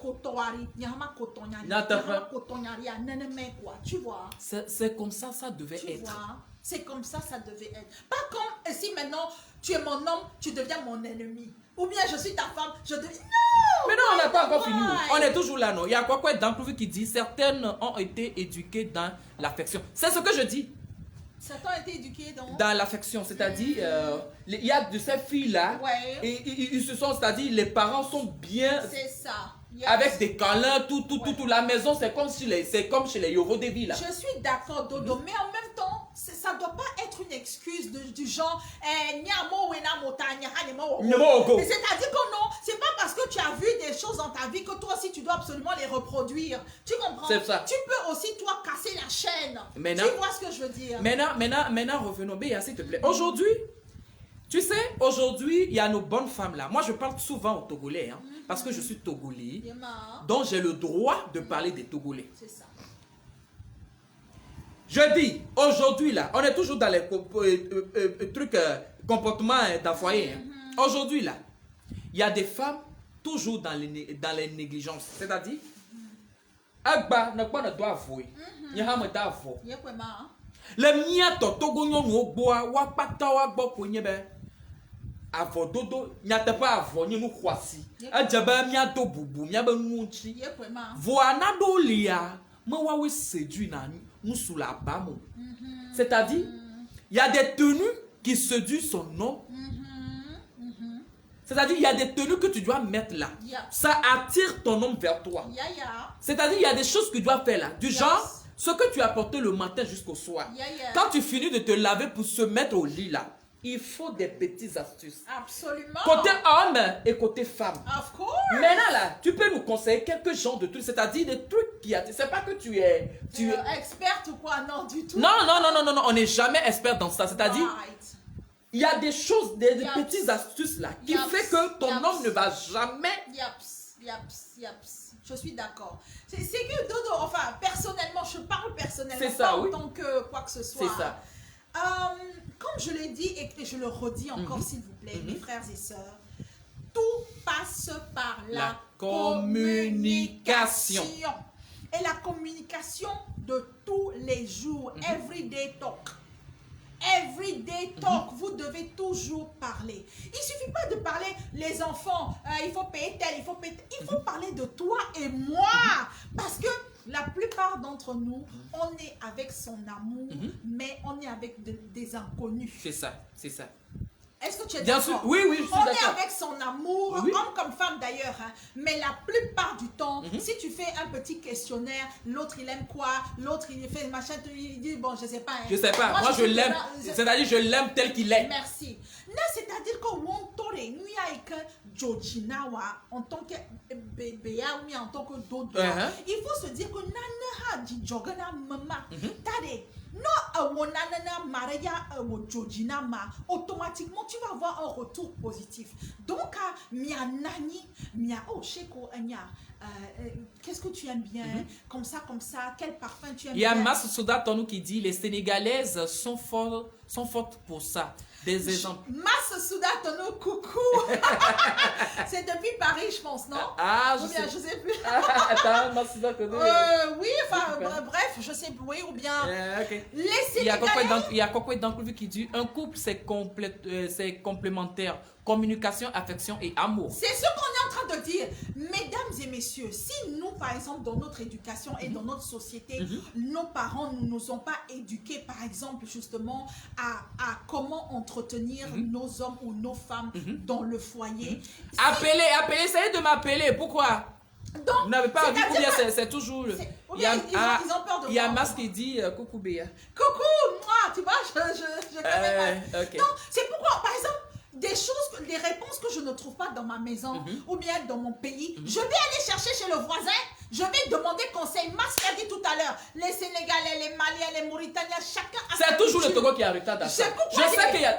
S3: kotoari, nyama kotonyari, nyama kotonyari, naneme quoi, tu vois.
S2: C'est comme ça devait
S3: Tu
S2: être.
S3: vois, c'est comme ça devait être. Pas comme si maintenant tu es mon homme, tu deviens mon ennemi. Ou bien je suis ta femme, je deviens... Non!
S2: Mais non, on n'a pas encore fini.
S3: Why?
S2: On est toujours là, non. Il y a quoi dans Plouvi qui dit, certaines ont été éduquées dans l'affection. C'est ce que je dis.
S3: Certains ont été éduqués
S2: dans l'affection, c'est-à-dire, il y a de ces filles-là,
S3: Ouais.
S2: et ils se sont, c'est-à-dire, les parents sont bien...
S3: C'est ça. Yes.
S2: Avec des câlins, tout, la maison, c'est comme chez les Yovo des villes.
S3: Je suis d'accord, Dodo, mais en même temps, ça ne doit pas être une excuse du genre c'est-à-dire que non, c'est pas parce que tu as vu des choses dans ta vie que toi aussi tu dois absolument les reproduire. Tu comprends?
S2: C'est ça.
S3: Tu peux aussi, toi, casser la chaîne.
S2: Maintenant,
S3: tu vois ce que je veux dire?
S2: Maintenant revenons, Béa, s'il te plaît. Aujourd'hui, tu sais, aujourd'hui, il y a nos bonnes femmes là. Moi, je parle souvent aux Togolais, hein, parce que je suis Togolais, donc j'ai le droit de parler des Togolais.
S3: C'est ça.
S2: Je dis, aujourd'hui là, on est toujours dans les trucs, comportements d'un foyer. Hein. Aujourd'hui là, il y a des femmes toujours dans les négligences. C'est-à-dire, Agba ne doit avouer. Le mien Togo nyon boa wa pata wa gbo ko nye be avododo nyate pa avo nye nu kwasi ajaba mia do bubu mia be nunchi vo anado lia me wa we séduit na musu la bamo. C'est-à-dire il y a des tenues qui séduisent son homme. C'est-à-dire il y a des tenues que tu dois mettre là. Ça attire ton homme vers toi. C'est-à-dire il y a des choses que tu dois faire là du genre ce que tu as porté le matin jusqu'au soir. Quand tu finis de te laver pour se mettre au lit là, il faut des petites astuces.
S3: Absolument.
S2: Côté homme et côté femme.
S3: Of course.
S2: Maintenant là, tu peux nous conseiller quelques genres de trucs, c'est-à-dire des trucs qui attirent. C'est pas que tu es
S3: experte ou quoi, non du tout.
S2: Non, on n'est jamais expert dans ça. C'est-à-dire, il y a des choses, des petites astuces là, qui fait que ton homme ne va jamais.
S3: Yaps. Je suis d'accord. C'est que Dodo, enfin, personnellement, je parle personnellement,
S2: ça,
S3: pas
S2: oui.
S3: en tant que quoi que ce soit.
S2: C'est ça.
S3: Comme je l'ai dit et que je le redis encore, s'il vous plaît, mes frères et sœurs, tout passe par la communication. Et la communication de tous les jours, everyday talk. Everyday talk, vous devez toujours parler. Il suffit pas de parler les enfants, il faut payer tel, il faut payer tel. Il faut parler de toi et moi. Parce que la plupart d'entre nous, on est avec son amour, mais on est avec des inconnus.
S2: C'est ça.
S3: Est-ce que tu es
S2: Bien
S3: d'accord?
S2: sûr, oui, oui, je suis
S3: On est
S2: d'accord.
S3: avec son amour,
S2: Oui.
S3: homme comme femme d'ailleurs. Hein. Mais la plupart du temps, si tu fais un petit questionnaire, l'autre il aime quoi, l'autre il fait machin, il dit bon, je sais pas. Hein.
S2: Je sais pas, moi je
S3: suis
S2: l'aime,
S3: dedans,
S2: c'est-à-dire je l'aime tel qu'il est.
S3: Merci. Non, c'est-à-dire que Wontore, nous y a que Jojinawa en tant que bébé ou en tant que dodo. Il faut se dire que Nana dit Jogana Mama. Tade. Non, Maria automatiquement tu vas avoir un retour positif. Donc, Mia Nani, Mia Osheko Anya, qu'est-ce que tu aimes bien? Comme ça, quel parfum tu aimes
S2: Il y a
S3: bien?
S2: Mas Souda Tonou qui dit les Sénégalaises sont fortes pour ça. Des exemples.
S3: Mas Souda Tonou, coucou. C'est depuis Paris, je pense, non?
S2: Ah,
S3: ou bien, je sais plus.
S2: Attends, Mas Souda Tonou.
S3: Oui, enfin, bref, je sais, oui, ou bien.
S2: Okay.
S3: Les Sénégalais.
S2: Il y a Coco Dankouvi qui dit un couple c'est complémentaire. Communication, affection et amour.
S3: C'est ce qu'on est en train de dire. Mesdames et messieurs, si nous, par exemple, dans notre éducation et dans notre société, nos parents ne nous ont pas éduqués, par exemple, justement, à comment entretenir nos hommes ou nos femmes dans le foyer.
S2: Appelez, essayez de m'appeler. Pourquoi?
S3: Donc,
S2: vous n'avez pas vu ou bien c'est toujours...
S3: Ils ont peur de
S2: il y a
S3: moi.
S2: Mas qui dit coucou Béa.
S3: Coucou, moi, tu vois, je connais pas.
S2: Okay.
S3: Donc, c'est pourquoi, par exemple, des réponses que je ne trouve pas dans ma maison ou bien dans mon pays, je vais aller chercher chez le voisin, je vais demander conseil. Mas l'a dit tout à l'heure, les Sénégalais, les Maliens, les Mauritaniens, chacun a sa
S2: C'est toujours le
S3: culture.
S2: Togo qui est en retard dans ça. Je sais qu'il y a...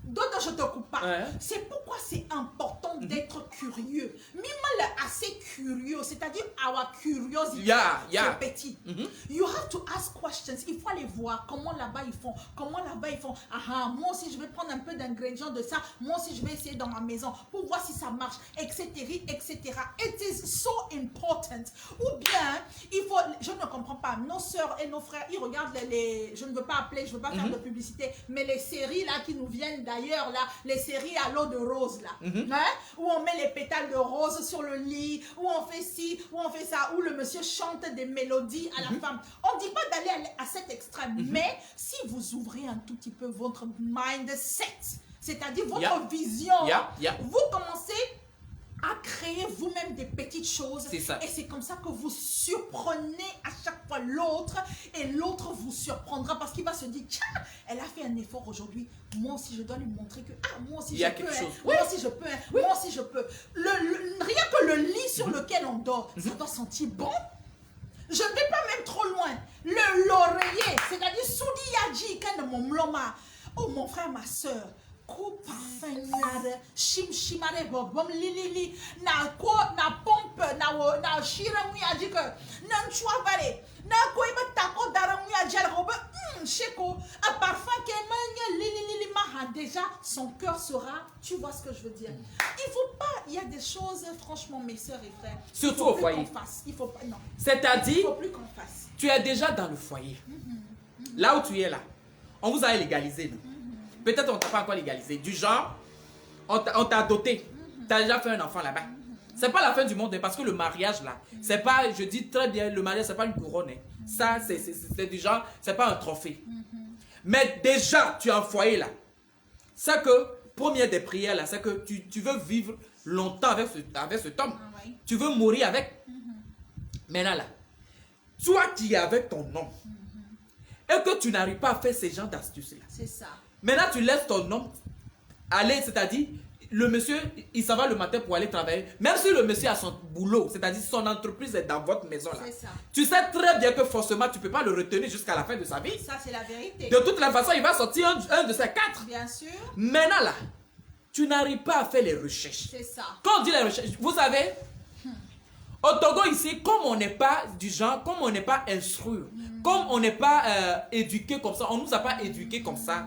S3: D'autres, je te coupe pas.
S2: Ouais.
S3: C'est pourquoi c'est important d'être curieux. Mima assez curieux, c'est-à-dire our curiosity.
S2: Yeah.
S3: C'est petit. You have to ask questions. Il faut aller voir comment là-bas ils font. Moi aussi je vais prendre un peu d'ingrédients de ça. Moi aussi je vais essayer dans ma maison pour voir si ça marche, etc., etc. It is so important. Ou bien, il faut, je ne comprends pas, nos soeurs et nos frères, ils regardent je ne veux pas appeler, je ne veux pas faire de publicité, mais les séries là qui nous viennent d'ailleurs là, les séries à l'eau de rose là, hein, où on met les pétales de rose sur le lit, où on fait ci, où on fait ça, où le monsieur chante des mélodies à la femme. On ne dit pas d'aller à cet extrême, mais si vous ouvrez un tout petit peu votre mindset, c'est-à-dire votre vision, vous commencez à créer vous-même des petites choses.
S2: C'est ça.
S3: Et c'est comme ça que vous surprenez à chaque fois l'autre et l'autre vous surprendra parce qu'il va se dire, tiens, elle a fait un effort aujourd'hui. Moi aussi, je dois lui montrer que, moi aussi, je peux. Moi aussi, je peux. Moi aussi, je peux. Rien que le lit sur lequel on dort, ça doit sentir bon. Je ne vais pas même trop loin. L'oreiller, c'est-à-dire Soudi Yadji, quand mon mloma. Oh, mon frère, ma soeur. Parfum chimare bobom lili na pompe na shira mu ya dike na nchwa vale na ko iba tako dara mu ya jel robe cheko un parfum qui manya lili ma déjà son cœur sera, tu vois ce que je veux dire. Il faut pas, il y a des choses franchement mes sœurs et frères,
S2: surtout au foyer.
S3: Il faut pas, non.
S2: C'est-à-dire,
S3: il faut plus qu'on fasse.
S2: Tu es déjà dans le foyer. Là où tu es là, on vous a légalisé. Peut-être on t'a pas encore légalisé. Du genre, on t'a doté. Tu as déjà fait un enfant là-bas. C'est pas la fin du monde, parce que le mariage là, c'est pas, je dis très bien, le mariage c'est pas une couronne. Ça, c'est du genre, c'est pas un trophée. Mais déjà, tu es en foyer là. C'est que, première des prières là, c'est que tu veux vivre longtemps avec cet homme. Tu veux mourir avec. Maintenant là, toi qui es avec ton homme, et que tu n'arrives pas à faire ces genres d'astuces là.
S3: C'est ça.
S2: Maintenant, tu laisses ton homme aller, c'est-à-dire, le monsieur, il s'en va le matin pour aller travailler. Même si le monsieur a son boulot, c'est-à-dire son entreprise est dans votre maison là.
S3: C'est ça.
S2: Tu sais très bien que forcément, tu ne peux pas le retenir jusqu'à la fin de sa vie.
S3: Ça, c'est la vérité.
S2: De toute la façon, il va sortir un de ces 4.
S3: Bien sûr.
S2: Maintenant là, tu n'arrives pas à faire les recherches.
S3: C'est ça.
S2: Quand on dit les recherches, vous savez, au Togo ici, comme on n'est pas du genre, comme on n'est pas instruit, comme on n'est pas éduqué comme ça, on ne nous a pas éduqués comme ça.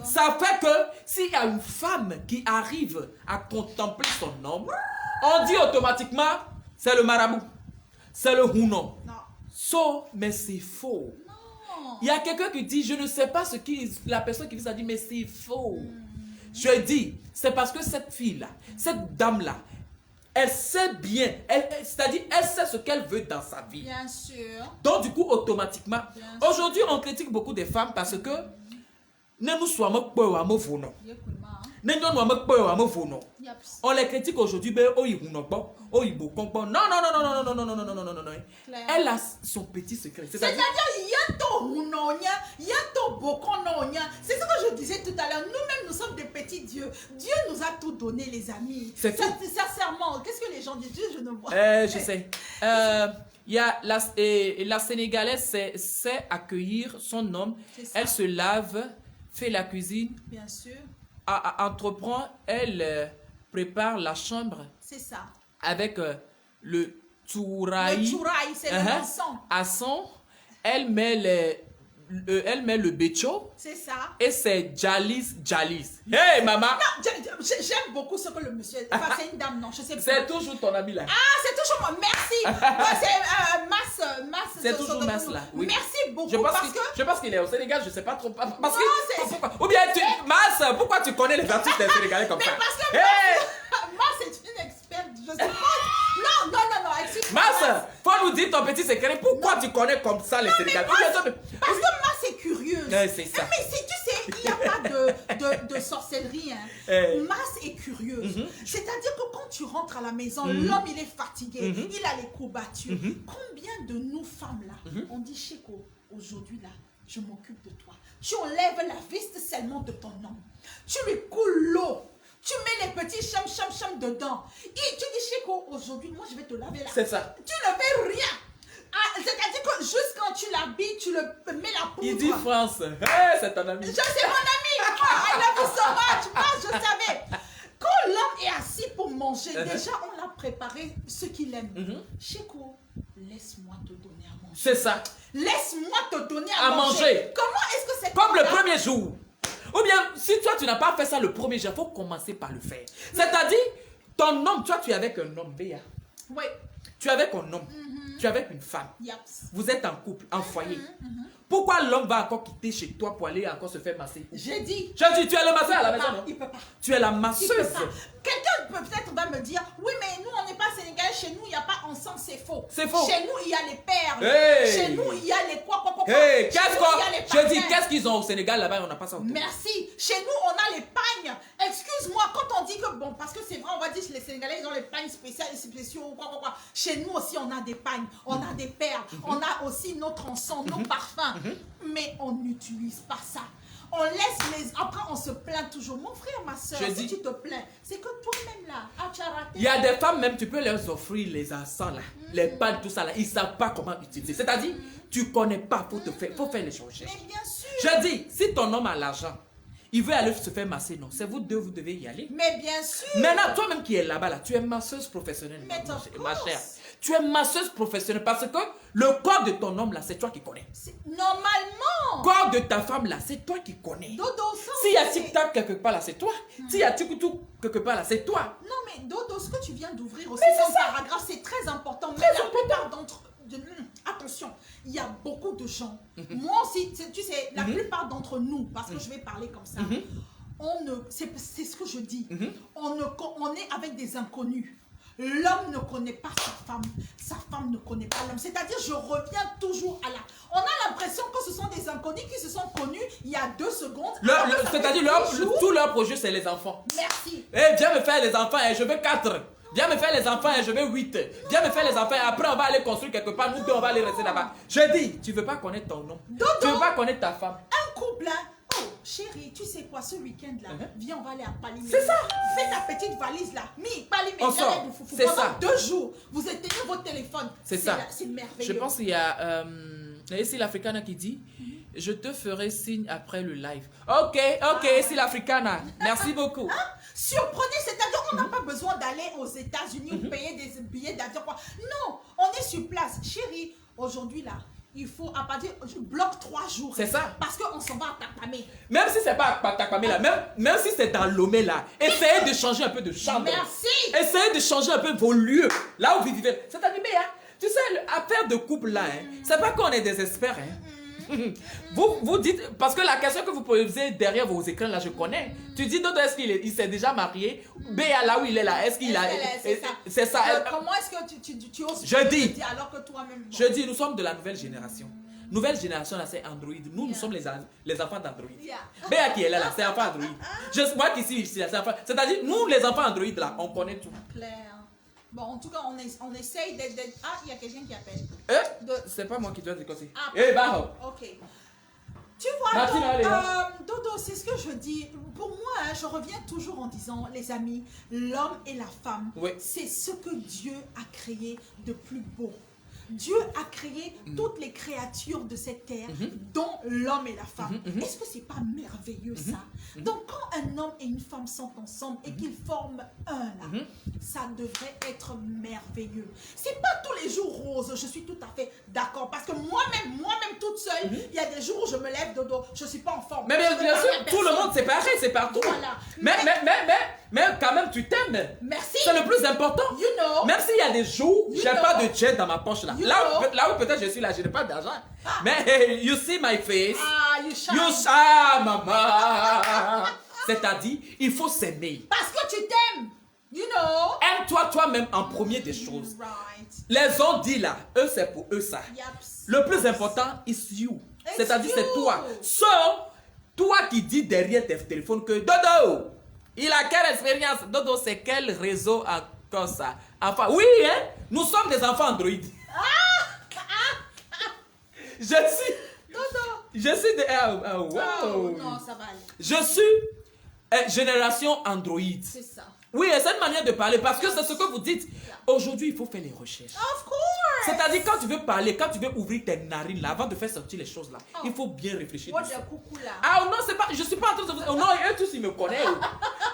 S2: Ça fait que s'il y a une femme qui arrive à contempler son homme, on dit automatiquement, c'est le marabout, c'est le hounon.
S3: Non.
S2: Mais c'est faux.
S3: Non.
S2: Il y a quelqu'un qui dit, je ne sais pas ce qui, la personne qui vous a dit, mais c'est faux. Je dis, c'est parce que cette fille-là, cette dame-là, elle sait bien, c'est-à-dire, elle sait ce qu'elle veut dans sa vie.
S3: Bien sûr.
S2: Donc, du coup, automatiquement, aujourd'hui, on critique beaucoup des femmes parce que ne nous sommes pas à mon vono.
S3: Yaps.
S2: On les critique aujourd'hui, mais oh, ils non pas, oh, ils non, non, non, non, non, non, non, non, non, non, non, non, non, non.
S3: Claire.
S2: Elle a son petit secret. C'est-à-dire,
S3: C'est-à-dire, il y a ton hunonia, il y a ton bokononia. C'est ce que je disais tout à l'heure. Nous-mêmes, nous sommes des petits dieux. Dieu nous a tout donné, les amis.
S2: C'est tout.
S3: Sincèrement, qu'est-ce que les gens disent? Je ne vois
S2: je sais. Il y a la Sénégalaise sait accueillir son homme.
S3: C'est ça.
S2: Elle se lave, fait la cuisine,
S3: Bien sûr,
S2: entreprend, elle prépare la chambre
S3: c'est ça.
S2: avec le touraï.
S3: Le chouraï, c'est le encens.
S2: À son, elle met le bécho
S3: C'est ça.
S2: et c'est jalis. Hey maman,
S3: Non, j'aime beaucoup ce que le monsieur... Enfin, c'est une dame, non, je sais pas.
S2: c'est toujours ton ami là.
S3: Ah, c'est toujours moi. Merci. Ouais, c'est Mass.
S2: C'est toujours Mass là. Oui.
S3: Merci beaucoup.
S2: Je pense qu'il est au Sénégal, je sais pas trop. Parce
S3: Non,
S2: que, pourquoi, ou bien Mass, pourquoi tu connais les artistes des Sénégalais comme
S3: Mais
S2: ça?
S3: parce que
S2: Hey
S3: Mass est une experte. Je sais pas. Non, excuse-moi.
S2: Mass, faut nous dire ton petit secret. Pourquoi tu connais comme ça les Sénégalais?
S3: Parce que Mass est curieuse.
S2: C'est ça.
S3: Mais si tu sais, il n'y a pas de sorcellerie. Hein. Mass est curieuse. C'est-à-dire que quand tu rentres à la maison, l'homme il est fatigué, il a les coups battus. Combien de nous femmes là, on dit Chico, aujourd'hui là, je m'occupe de toi. Tu enlèves la veste seulement de ton homme. Tu lui coules l'eau. Tu mets les petits cham dedans. Et tu dis Chico, aujourd'hui, moi je vais te laver la.
S2: C'est ça.
S3: Tu ne fais rien. Ah, c'est-à-dire que juste quand tu l'habilles, tu le mets la poudre.
S2: Il dit France. Hey, c'est ton ami.
S3: C'est mon ami. I love you so much. Moi, je savais. Quand l'homme est assis pour manger, déjà, on l'a préparé ce qu'il aime. Chico, laisse-moi te donner à manger.
S2: C'est ça.
S3: Laisse-moi te donner
S2: À manger.
S3: Comment est-ce que c'est
S2: Comme le
S3: là?
S2: premier jour. Ou bien, si toi, tu n'as pas fait ça le premier jour, il faut commencer par le faire. C'est-à-dire, ton homme, toi, tu es avec un homme, Béa.
S3: Oui.
S2: Tu es avec un homme. Tu es avec une femme.
S3: Yaps.
S2: Vous êtes en couple, en foyer. Pourquoi l'homme va encore quitter chez toi pour aller encore se faire masser?
S3: J'ai dit.
S2: Je dis, tu es le masseur à la maison, non?
S3: Il peut pas.
S2: Tu es la
S3: Il peut
S2: masseuse.
S3: pas. Quelqu'un peut-être va me dire, oui, mais nous, on n'est pas sénégalais, chez nous, il n'y a pas ensemble, c'est faux.
S2: C'est faux.
S3: Chez nous, il y a les perles.
S2: Hey.
S3: Chez nous, il y a les quoi.
S2: Hey,
S3: Chez nous, il y a les
S2: je dis,
S3: parfums.
S2: qu'est-ce qu'ils ont au Sénégal là-bas? On n'a pas ça.
S3: Merci. Chez nous, on a les pagnes. Excuse-moi, quand on dit que, bon, parce que c'est vrai, on va dire que les Sénégalais, ils ont les pagnes spéciaux, quoi. Chez nous aussi, on a des pagnes, on a des perles, on a aussi notre encens, nos parfums. Mais on n'utilise pas ça. On laisse les... Après, on se plaint toujours. Mon frère, ma soeur,
S2: Je
S3: si
S2: dis-
S3: tu te plains, c'est que toi-même, là, tu as raté.
S2: Il y a des femmes même, tu peux leur offrir les encens là, les pales, tout ça là. Ils ne savent pas comment utiliser. C'est-à-dire, tu ne connais pas, faut faire les choses.
S3: Mais bien sûr.
S2: Je dis, si ton homme a l'argent, il veut aller se faire masser, non. C'est vous deux, vous devez y aller.
S3: Mais bien sûr.
S2: Maintenant, toi-même qui es là-bas, là, tu es masseuse professionnelle,
S3: Mais
S2: ma
S3: of
S2: chère.
S3: course.
S2: Tu es masseuse professionnelle parce que le corps de ton homme là, c'est toi qui connais.
S3: Normalement.
S2: Le corps de ta femme là, c'est toi qui connais.
S3: Dodo, ça,
S2: S'il y a
S3: c'est-
S2: tic-tac quelque part là, c'est toi. S'il y a tic-tac quelque part là, c'est toi.
S3: Non, mais Dodo, ce que tu viens d'ouvrir aussi
S2: Mais c'est
S3: comme
S2: ça.
S3: paragraphe, c'est très important. Mais
S2: Très
S3: la
S2: important.
S3: plupart d'entre attention, il y a beaucoup de gens. Moi aussi, tu sais, la plupart d'entre nous, parce que je vais parler comme ça, on ne, c'est ce que je dis, on est avec des inconnus. L'homme ne connaît pas sa femme ne connaît pas l'homme. C'est-à-dire, je reviens toujours à la... On a l'impression que ce sont des inconnus qui se sont connus il y a 2 secondes.
S2: C'est-à-dire,
S3: toujours...
S2: tout leur projet, c'est les enfants.
S3: Merci.
S2: Eh, viens me faire les enfants, je veux 4. Viens me faire les enfants, je veux 8. Viens me faire les enfants, après on va aller construire quelque part, nous deux on va aller rester là-bas. Je dis, tu veux pas connaître ton nom.
S3: Dodo.
S2: Tu veux pas connaître ta femme.
S3: Un couple, hein? Oh, chérie, tu sais quoi, ce week-end-là, viens, on va aller à Palimé.
S2: C'est ça.
S3: Fais ta petite valise là. Palimé,
S2: On sort. C'est
S3: pendant
S2: ça.
S3: 2 jours, vous éteignez votre téléphone.
S2: C'est ça.
S3: C'est merveilleux.
S2: Je pense qu'il y a ici l'Africana qui dit je te ferai signe après le live. Ok, ici l'Africana. Merci beaucoup.
S3: Surprenez, c'est-à-dire qu'on n'a pas besoin d'aller aux États-Unis ou payer des billets d'avion. Non, on est sur place. Chérie, aujourd'hui là, il faut à partir je bloque 3 jours.
S2: C'est ça.
S3: Parce qu'on s'en va à Tatamé.
S2: Même si c'est pas à Takwame là, même si c'est dans Lomé là, essayez de changer un peu de chambre.
S3: Merci.
S2: Essayez de changer un peu vos lieux, là où vous vivez. C'est animé, hein. Tu sais, l'affaire de couple là, hein, c'est pas qu'on est des experts, hein. Vous dites, parce que la question que vous posez derrière vos écrans là, je connais. Tu dis, Dodo, est-ce qu'il s'est déjà marié? Béa, là où il est là, est-ce qu'il a... C'est ça.
S3: Comment est-ce que tu oses
S2: Je dis.
S3: dire alors que toi-même...
S2: Je dis, nous sommes de la nouvelle génération. Nouvelle génération, là, c'est Android. Nous, nous sommes les enfants d'Android.
S3: Yeah.
S2: Béa qui est là, c'est enfant Android. Moi qui suis ici, là, c'est enfant. C'est-à-dire, nous, les enfants Android, là, on connaît tout.
S3: Claire. Bon, en tout cas, on essaye d'être... Ah, il y a quelqu'un qui appelle.
S2: C'est pas moi qui dois dire aussi.
S3: Ah,
S2: Eh, bah,
S3: ok. Tu vois,
S2: Martine, allez,
S3: Dodo, c'est ce que je dis. Pour moi, hein, je reviens toujours en disant, les amis, l'homme et la femme,
S2: Oui.
S3: c'est ce que Dieu a créé de plus beau. Dieu a créé toutes les créatures de cette terre, dont l'homme et la femme. Est-ce que c'est pas merveilleux ça? Donc quand un homme et une femme sont ensemble et qu'ils forment un là, ça devrait être merveilleux. C'est pas tous les jours rose, je suis tout à fait d'accord. Parce que moi-même toute seule, il y a des jours où je me lève, Dodo, je suis pas en forme.
S2: Mais bien sûr, tout le monde c'est pareil, c'est partout.
S3: Voilà.
S2: Mais quand même, tu t'aimes.
S3: Merci.
S2: C'est le plus important.
S3: You know.
S2: Même s'il y a des jours, j'ai
S3: know.
S2: pas de jet dans ma poche là.
S3: You
S2: Là
S3: know.
S2: où peut-être je suis là, je n'ai pas d'argent. Mais hey, you see my face.
S3: Ah, you shine.
S2: Maman. C'est-à-dire, il faut s'aimer.
S3: Parce que tu t'aimes. You know.
S2: Aime-toi toi-même en premier des choses.
S3: Right.
S2: Les ont dit là, eux c'est pour eux ça.
S3: Yaps.
S2: Le plus important is you. C'est-à-dire c'est
S3: you.
S2: toi. So, toi qui dis derrière tes téléphones que Dodo, il a quelle expérience? Dodo, c'est quel réseau encore ça? Enfin, oui, hein? Nous sommes des enfants Android. Je suis de...
S3: Oh, non, ça va aller.
S2: Je suis génération Android.
S3: C'est ça.
S2: Oui, c'est une manière de parler parce que c'est ce que vous dites. Aujourd'hui, il faut faire les recherches.
S3: Of course.
S2: C'est-à-dire, quand tu veux parler, quand tu veux ouvrir tes narines là, avant de faire sortir les choses là, il faut bien réfléchir.
S3: What
S2: dessus.
S3: the coucou là.
S2: Ah non, c'est pas, je suis pas en train de vous... Oh, non, eux tous, ils me connaissent.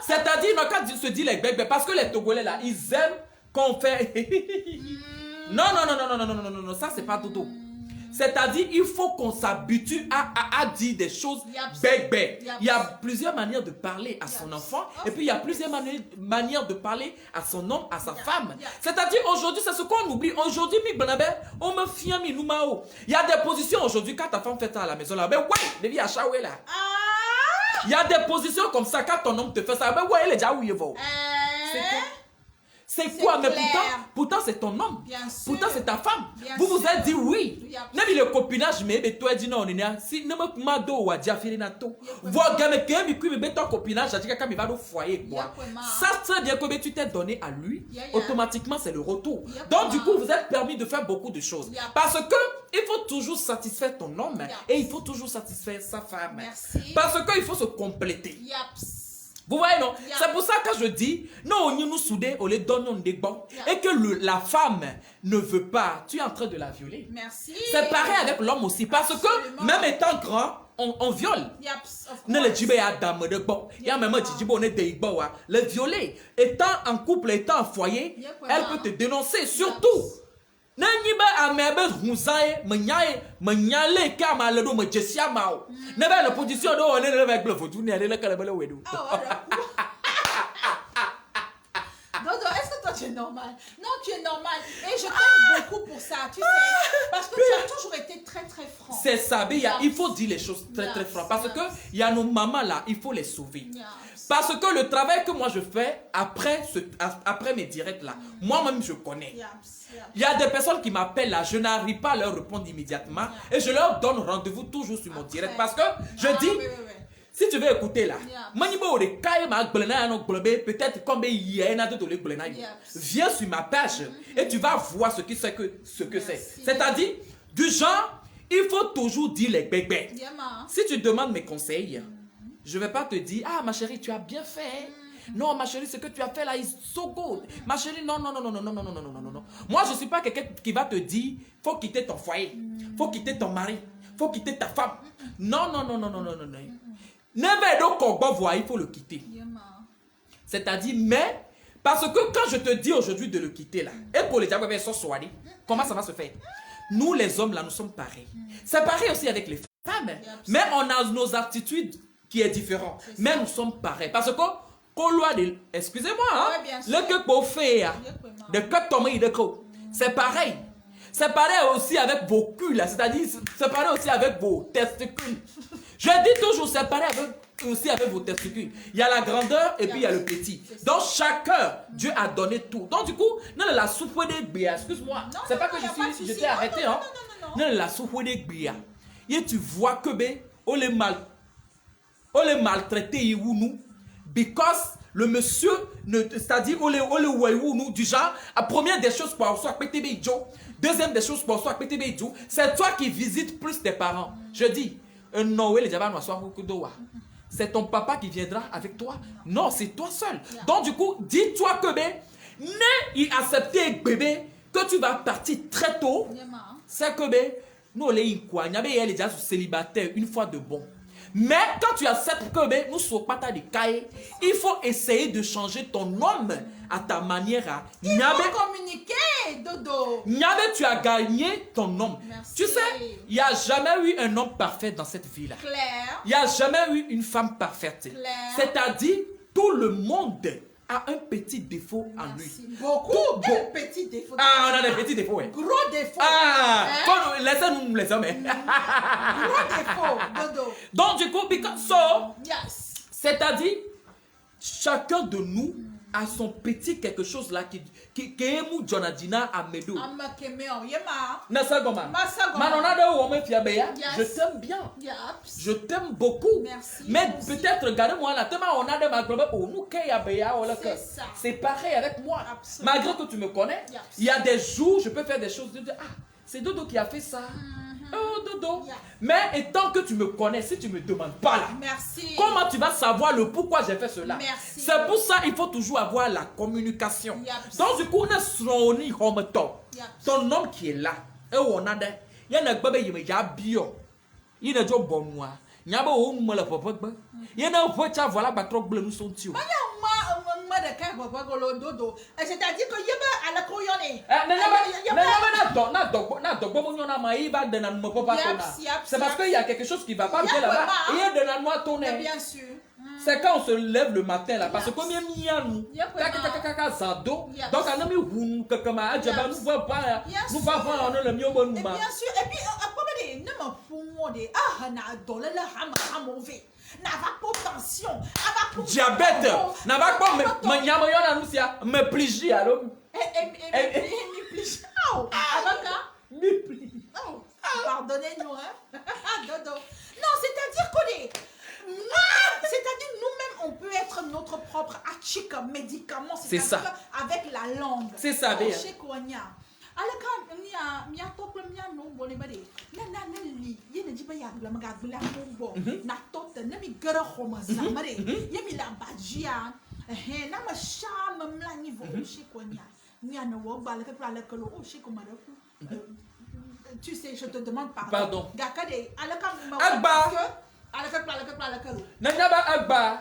S2: C'est-à-dire, non, quand ils se disent les bébés, parce que les Togolais là, ils aiment qu'on fait... Non, ça c'est pas Dodo. C'est-à-dire, il faut qu'on s'habitue à dire des choses bébé. Il y a plusieurs manières de parler à son enfant, et puis il y a plusieurs manières de parler à son homme, à sa femme. C'est-à-dire, aujourd'hui, c'est ce qu'on oublie. Aujourd'hui, on me fie à mi numao. Il y a des positions aujourd'hui, quand ta femme fait ça à la maison, là, ben ouais, devi à Shawe là. Il y a des positions comme ça, quand ton homme te fait ça, ben ouais, il est déjà où il va. C'est quoi? Mais pourtant c'est ton homme.
S3: Bien sûr.
S2: Pourtant c'est ta femme.
S3: Bien
S2: Vous vous
S3: sûr.
S2: êtes dit oui.
S3: Yep.
S2: Même le copinage, mais toi dit non, si ne me mado ou adja fili na to. Voir gamme que mi kui me ton copinage, ça dit quand il va au foyer quoi. Ça très bien que tu t'es donné à lui, automatiquement c'est le retour. Donc du coup vous êtes permis de faire beaucoup de choses. Parce que il faut toujours satisfaire ton homme et il faut toujours satisfaire sa femme.
S3: Merci.
S2: Parce que il faut se compléter.
S3: Yaps.
S2: Vous voyez, non? C'est pour ça que je dis, non, nous soudés, on les donne des bons. Et que la femme ne veut pas, tu es en train de la violer.
S3: Merci.
S2: C'est pareil avec l'homme aussi. Parce que même étant grand, on viole.
S3: Yaps, of
S2: Ne le
S3: course.
S2: djibé à dame de bon. Il y a même un djibo, on est des bois. Le violer, étant en couple, étant en foyer, elle peut te dénoncer. Surtout. Nanyiba amebe hunzae menyale kama le do me jesia mao. Ne ba la position do on est avec le photo ni aller la kala bele wedu.
S3: Dodo, est-ce que toi tu es normal? Non, tu es normal. Et je t'aime beaucoup pour ça, tu sais. Parce que tu as toujours été très très franc.
S2: C'est ça, il faut dire les choses très très franc. Parce que il y a nos mamans là, il faut les sauver. Parce que le travail que moi je fais après mes directs là, moi-même je connais. Il y a des personnes qui m'appellent là, je n'arrive pas à leur répondre immédiatement et je leur donne rendez-vous toujours sur mon direct parce que je dis, si tu veux écouter là, peut-être comme viens sur ma page et tu vas voir ce que c'est. C'est-à-dire, du genre, il faut toujours dire les bébés. Si tu demandes mes conseils, je ne vais pas te dire, ah ma chérie, tu as bien fait. Non, ma chérie, ce que tu as fait là, is so good. Ma chérie, non. Moi, je ne suis pas quelqu'un qui va te dire, faut quitter ton foyer, faut quitter ton mari, faut quitter ta femme. Non. Never do voir, il faut le quitter. C'est-à-dire, mais, parce que quand je te dis aujourd'hui de le quitter là, et pour les diables, comment ça va se faire? Nous, les hommes là, nous sommes pareils. C'est pareil aussi avec les femmes. Mais on a nos attitudes qui est différentes. Mais nous sommes pareils. Parce que, excusez-moi, hein, le que pour faire, c'est pareil. C'est pareil aussi avec vos culs, c'est-à-dire, c'est pareil aussi avec vos testicules. Je dis toujours, c'est pareil aussi avec vos testicules. Il y a la grandeur et puis il y a le petit. Donc, chacun, Dieu a donné tout. Donc, du coup, non, la soupe des excuse-moi. C'est pas que je t'ai arrêté, hein. Et tu vois que on les maltraité ou nous, because le monsieur, c'est-à-dire on les ou nous du genre, la première des choses pour soi, deuxième des choses pour soi, c'est toi qui visites plus tes parents. Je dis, non, c'est ton papa qui viendra avec toi. Non, c'est toi seul. Donc du coup, dis-toi que il accepter bébé que tu vas partir très tôt. C'est que nous les quoi, il est déjà célibataire une fois de bon. Mais quand tu acceptes que nous sommes pas de cahier, il faut essayer de changer ton homme à ta manière.
S3: Il faut communiquer, Dodo.
S2: Nyabe, tu as gagné ton homme.
S3: Merci.
S2: Tu sais, il n'y a jamais eu un homme parfait dans cette vie-là.
S3: Claire.
S2: Il n'y a jamais eu une femme parfaite. C'est-à-dire, tout le monde a un petit défaut en lui.
S3: Beaucoup de petits défauts.
S2: Ah, on a des petits défauts, ouais.
S3: Gros défauts.
S2: Ah,
S3: hein?
S2: Laissez-nous les hommes.
S3: Gros défauts, Dodo.
S2: Donc, du coup,
S3: Yes.
S2: c'est-à-dire, chacun de nous a son petit quelque chose là qui est mou Jonadina Amedo. Nasagoma. Je t'aime bien. Je t'aime beaucoup.
S3: Merci,
S2: Mais
S3: merci.
S2: peut-être, regardez-moi là, on a de ma globe,
S3: C'est ça.
S2: c'est pareil avec moi.
S3: Absolument.
S2: Malgré que tu me connais,
S3: Yes.
S2: il y a des jours, je peux faire des choses, c'est Dodo qui a fait ça. Oh, Dodo.
S3: Yeah.
S2: Mais étant que tu me connais, si tu me demandes pas là,
S3: Merci.
S2: comment tu vas savoir le pourquoi j'ai fait cela?
S3: Merci.
S2: C'est pour ça il faut toujours avoir la communication.
S3: Yep.
S2: Donc du coup, on a son homme top.
S3: Yep.
S2: Ton homme qui est là. Et on a des. Il y a un bébé qui est bio. Il est bon moi. Il y a un homme là pour pas. Il y a un peu de voilà pas trop bleu nous sont tios.
S3: C'est-à-dire que Yeba à la coyonne.
S2: C'est parce qu'il y a quelque chose qui va pas bien
S3: Yep,
S2: là-bas.
S3: maman.
S2: Il y a de la noix tournée.
S3: Bien sûr.
S2: C'est quand on se lève le matin là, parce que combien il y a nous,
S3: Yep,
S2: zado,
S3: Yes.
S2: donc on a mis où que comme à Djaba nous voit pas, nous va voir on a le mieux bon nous.
S3: Et bien sûr, et puis après ne me fous de na dollar la mauvais. N'a pas tension,
S2: Diabète, n'a pas quoi me nyama yona nous sia, me plige alors.
S3: Pardonnez-nous, hein. Dodo. Non, c'est-à-dire qu'on c'est-à-dire nous-mêmes, on peut être notre propre achika médicament.
S2: C'est ça.
S3: Avec la langue.
S2: C'est ça, bien.
S3: Chez Kouania. Alors, mia top mia no bolé bade. Na li, yene diba ya la maga bla bombo. Na tot na mi gara khoma zamare. Yemi la bajia. Na ma chama mla niveau chez Kouania. Mia no wo bala ka pala kolo o chez Komara. Tu sais, je te demande pardon.
S2: Pardon.
S3: Gakade, alaka
S2: Agba. Nanyaba Agba.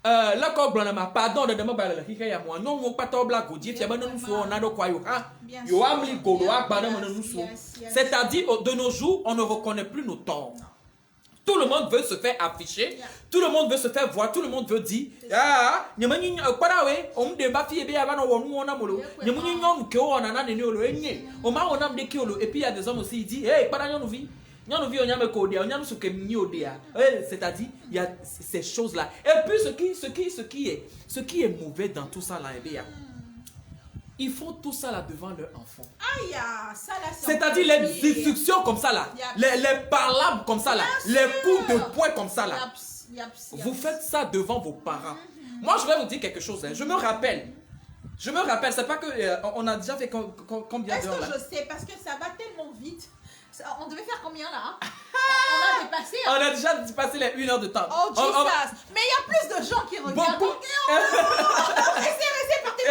S2: La cobra ma pardon de ma bala hika ya moi non pas to black ou dit tiaba nous so na do kwa yo ha yo amli godo Agba na nous so. C'est-à-dire de nos jours on ne reconnaît plus nos torts. Tout le monde veut se faire afficher, tout le monde veut se faire voir, tout le monde veut dire ah nyamani kwara we on de ba fie be aba no wonu ona molo nyamani nyom ke ona na ne olo enye o ma ona mde ke olo et puis il y a des hommes aussi ils disent hey kwara nyonu vi c'est-à-dire il y a ces choses là et puis ce qui est mauvais dans tout ça là ils font tout ça là devant leur enfant. C'est-à-dire les instructions comme ça là, les parlables comme ça là, les coups de poing comme ça là. Vous faites ça devant vos parents. Moi je vais vous dire quelque chose, je me rappelle, c'est pas que on a déjà fait combien d'heures là?
S3: Est-ce que je sais, parce que ça va tellement vite. On devait faire combien là? On a dépassé.
S2: On a déjà dépassé les 1 heure de temps.
S3: Oh Jesus! Mais il y a plus de gens qui regardent.
S2: Beaucoup.
S3: Restez, partez.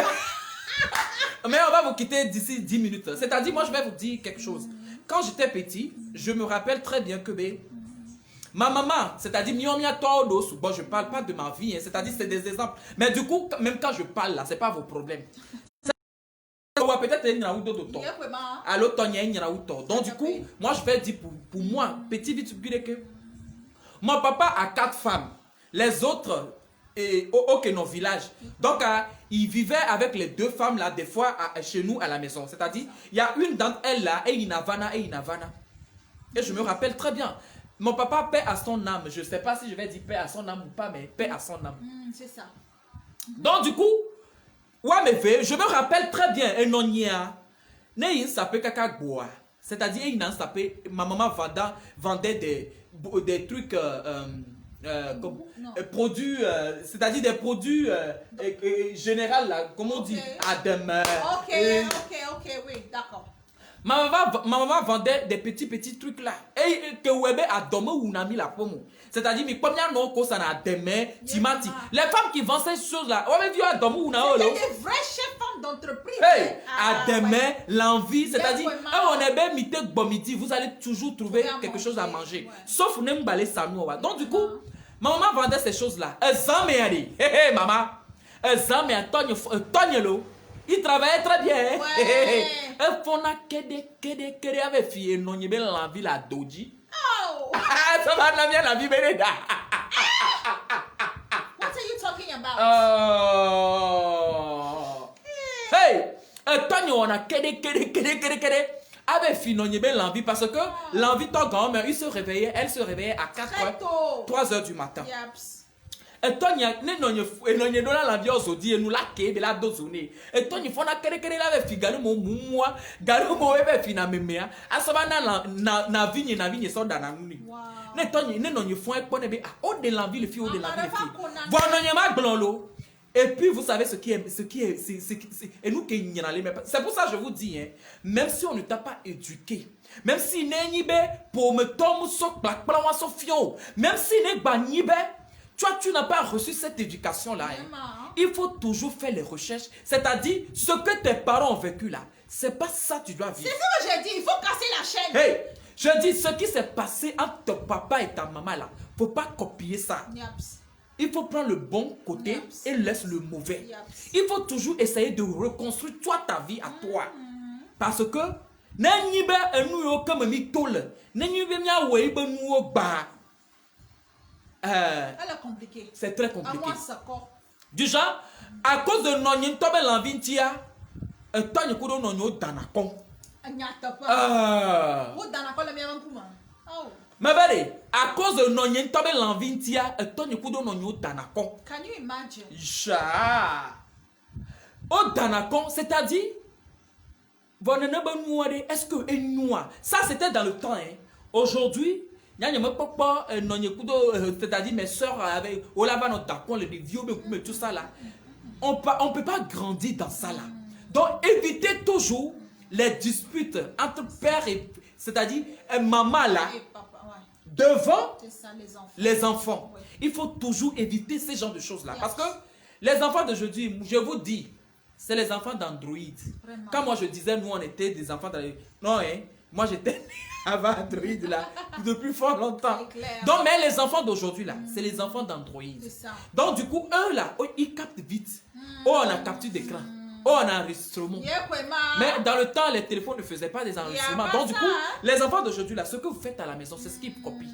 S2: Mais on va vous quitter d'ici 10 minutes. C'est-à-dire, moi je vais vous dire quelque chose. Quand j'étais petit, je me rappelle très bien que ma maman, c'est-à-dire, bon, je parle pas de ma vie, hein, c'est-à-dire, c'est des exemples. Mais du coup, même quand je parle là, c'est pas vos problèmes. Peut-être à l'automne. Donc du coup, moi je vais dire pour moi, petit vite que mon papa a 4 femmes. Les autres, au nos villages. Donc il vivait avec les 2 femmes là, des fois chez nous à la maison. C'est-à-dire, il y a une d'entre elles là, et Inavana. Et je me rappelle très bien. Mon papa paie à son âme. Je ne sais pas si je vais dire paix à son âme ou pas, mais paix à son âme.
S3: C'est ça.
S2: Donc du coup, ouais, mais je me rappelle très bien, et non y a, ne ça peut kaka boa. C'est-à-dire, il n'a sapé, ma maman vendait des trucs, produits, c'est-à-dire des produits généraux, là, comme on dit, à demain.
S3: Ok, oui, d'accord.
S2: Ma maman vendait des petits trucs là. Et que Webe a dormi ou n'a mis la pomme. C'est-à-dire, mais combien non ça n'a demain, timati. Les femmes qui vendent ces choses là, on vu à dormi ou n'a pas.
S3: C'est des vrais chefs femmes d'entreprise.
S2: Hey, à demain, l'envie, c'est-à-dire, on est bien mité bon midi, vous allez toujours trouver quelque chose à manger. Sauf nous m'balé ça nous. Donc du coup, ma maman vendait ces choses là. Hé hé maman. Tonye il travaillait très bien.
S3: Ouais.
S2: Elle fona kede avec fille non y la ville à doji.
S3: Oh.
S2: Ça va la vie beneda.
S3: What are you talking about?
S2: Hey, Tony on a kede avec fille non y l'envie parce que l'envie ton grand-mère elle se réveillait à 3 heures du matin.
S3: Yaps.
S2: Et Tonya ne nonye dona la vie aujourd'hui et nous la ke de la dozone et Tonya fona kere la ve figalo mo mumwa galo mo ebe fina memea asaba na vigne so dana nuni ne Tonya ne nonye fon e pone be o de la vie le fille o de la vie le fille bon nonye ma glonlo et puis vous savez ce qui est et nous qui n'y c'est pour ça que je vous dis hein, même si on ne t'a pas éduqué même si n'est be pour me tombe so black plan so fion même si n'est ba nibe toi, tu n'as pas reçu cette éducation-là. Hein. Il faut toujours faire les recherches. C'est-à-dire, ce que tes parents ont vécu là, c'est pas ça que tu dois vivre.
S3: C'est ça que j'ai dit, il faut casser la chaîne.
S2: Hey, je dis, ce qui s'est passé entre ton papa et ta maman là, faut pas copier ça.
S3: Yaps.
S2: Il faut prendre le bon côté
S3: Yaps.
S2: et laisse le mauvais.
S3: Yaps.
S2: Il faut toujours essayer de reconstruire toi ta vie à toi. Parce que, n'enyibe enu yo comme mi tole, n'enyibe mia weibe nu ba.
S3: Elle est compliquée.
S2: C'est très compliqué.
S3: À moi, ça quoi.
S2: Du genre, à cause de non tobe l'envie tia, Tony kudo nonyo danakon.
S3: Nyata pas. Ou danakon le mien kuma. Oh.
S2: Mais belle, à cause de non tobe l'envie tia, Tony kudo nonyo danakon.
S3: Can you imagine?
S2: Ja. O danakon, c'est-à-dire, est-ce que noir? Ça c'était dans le temps hein. Aujourd'hui, c'est-à-dire mes soeurs avec les vieux mais tout ça là on peut pas grandir dans ça là donc évitez toujours les disputes entre père et c'est-à-dire maman là devant les enfants oui. Il faut toujours éviter ces genres de choses là parce que les enfants d'aujourd'hui je vous dis c'est les enfants d'Android. Quand moi je disais nous on était des enfants d'Android non hein moi j'étais avant Android là depuis fort longtemps. Donc mais les enfants d'aujourd'hui là, c'est les enfants d'Android. Donc du coup eux là, ils captent vite. Oh on a capture d'écran. Oh on a enregistrement. Mais dans le temps les téléphones ne faisaient pas des enregistrements. Donc du coup les enfants d'aujourd'hui là, ce que vous faites à la maison, c'est ce qu'ils copient.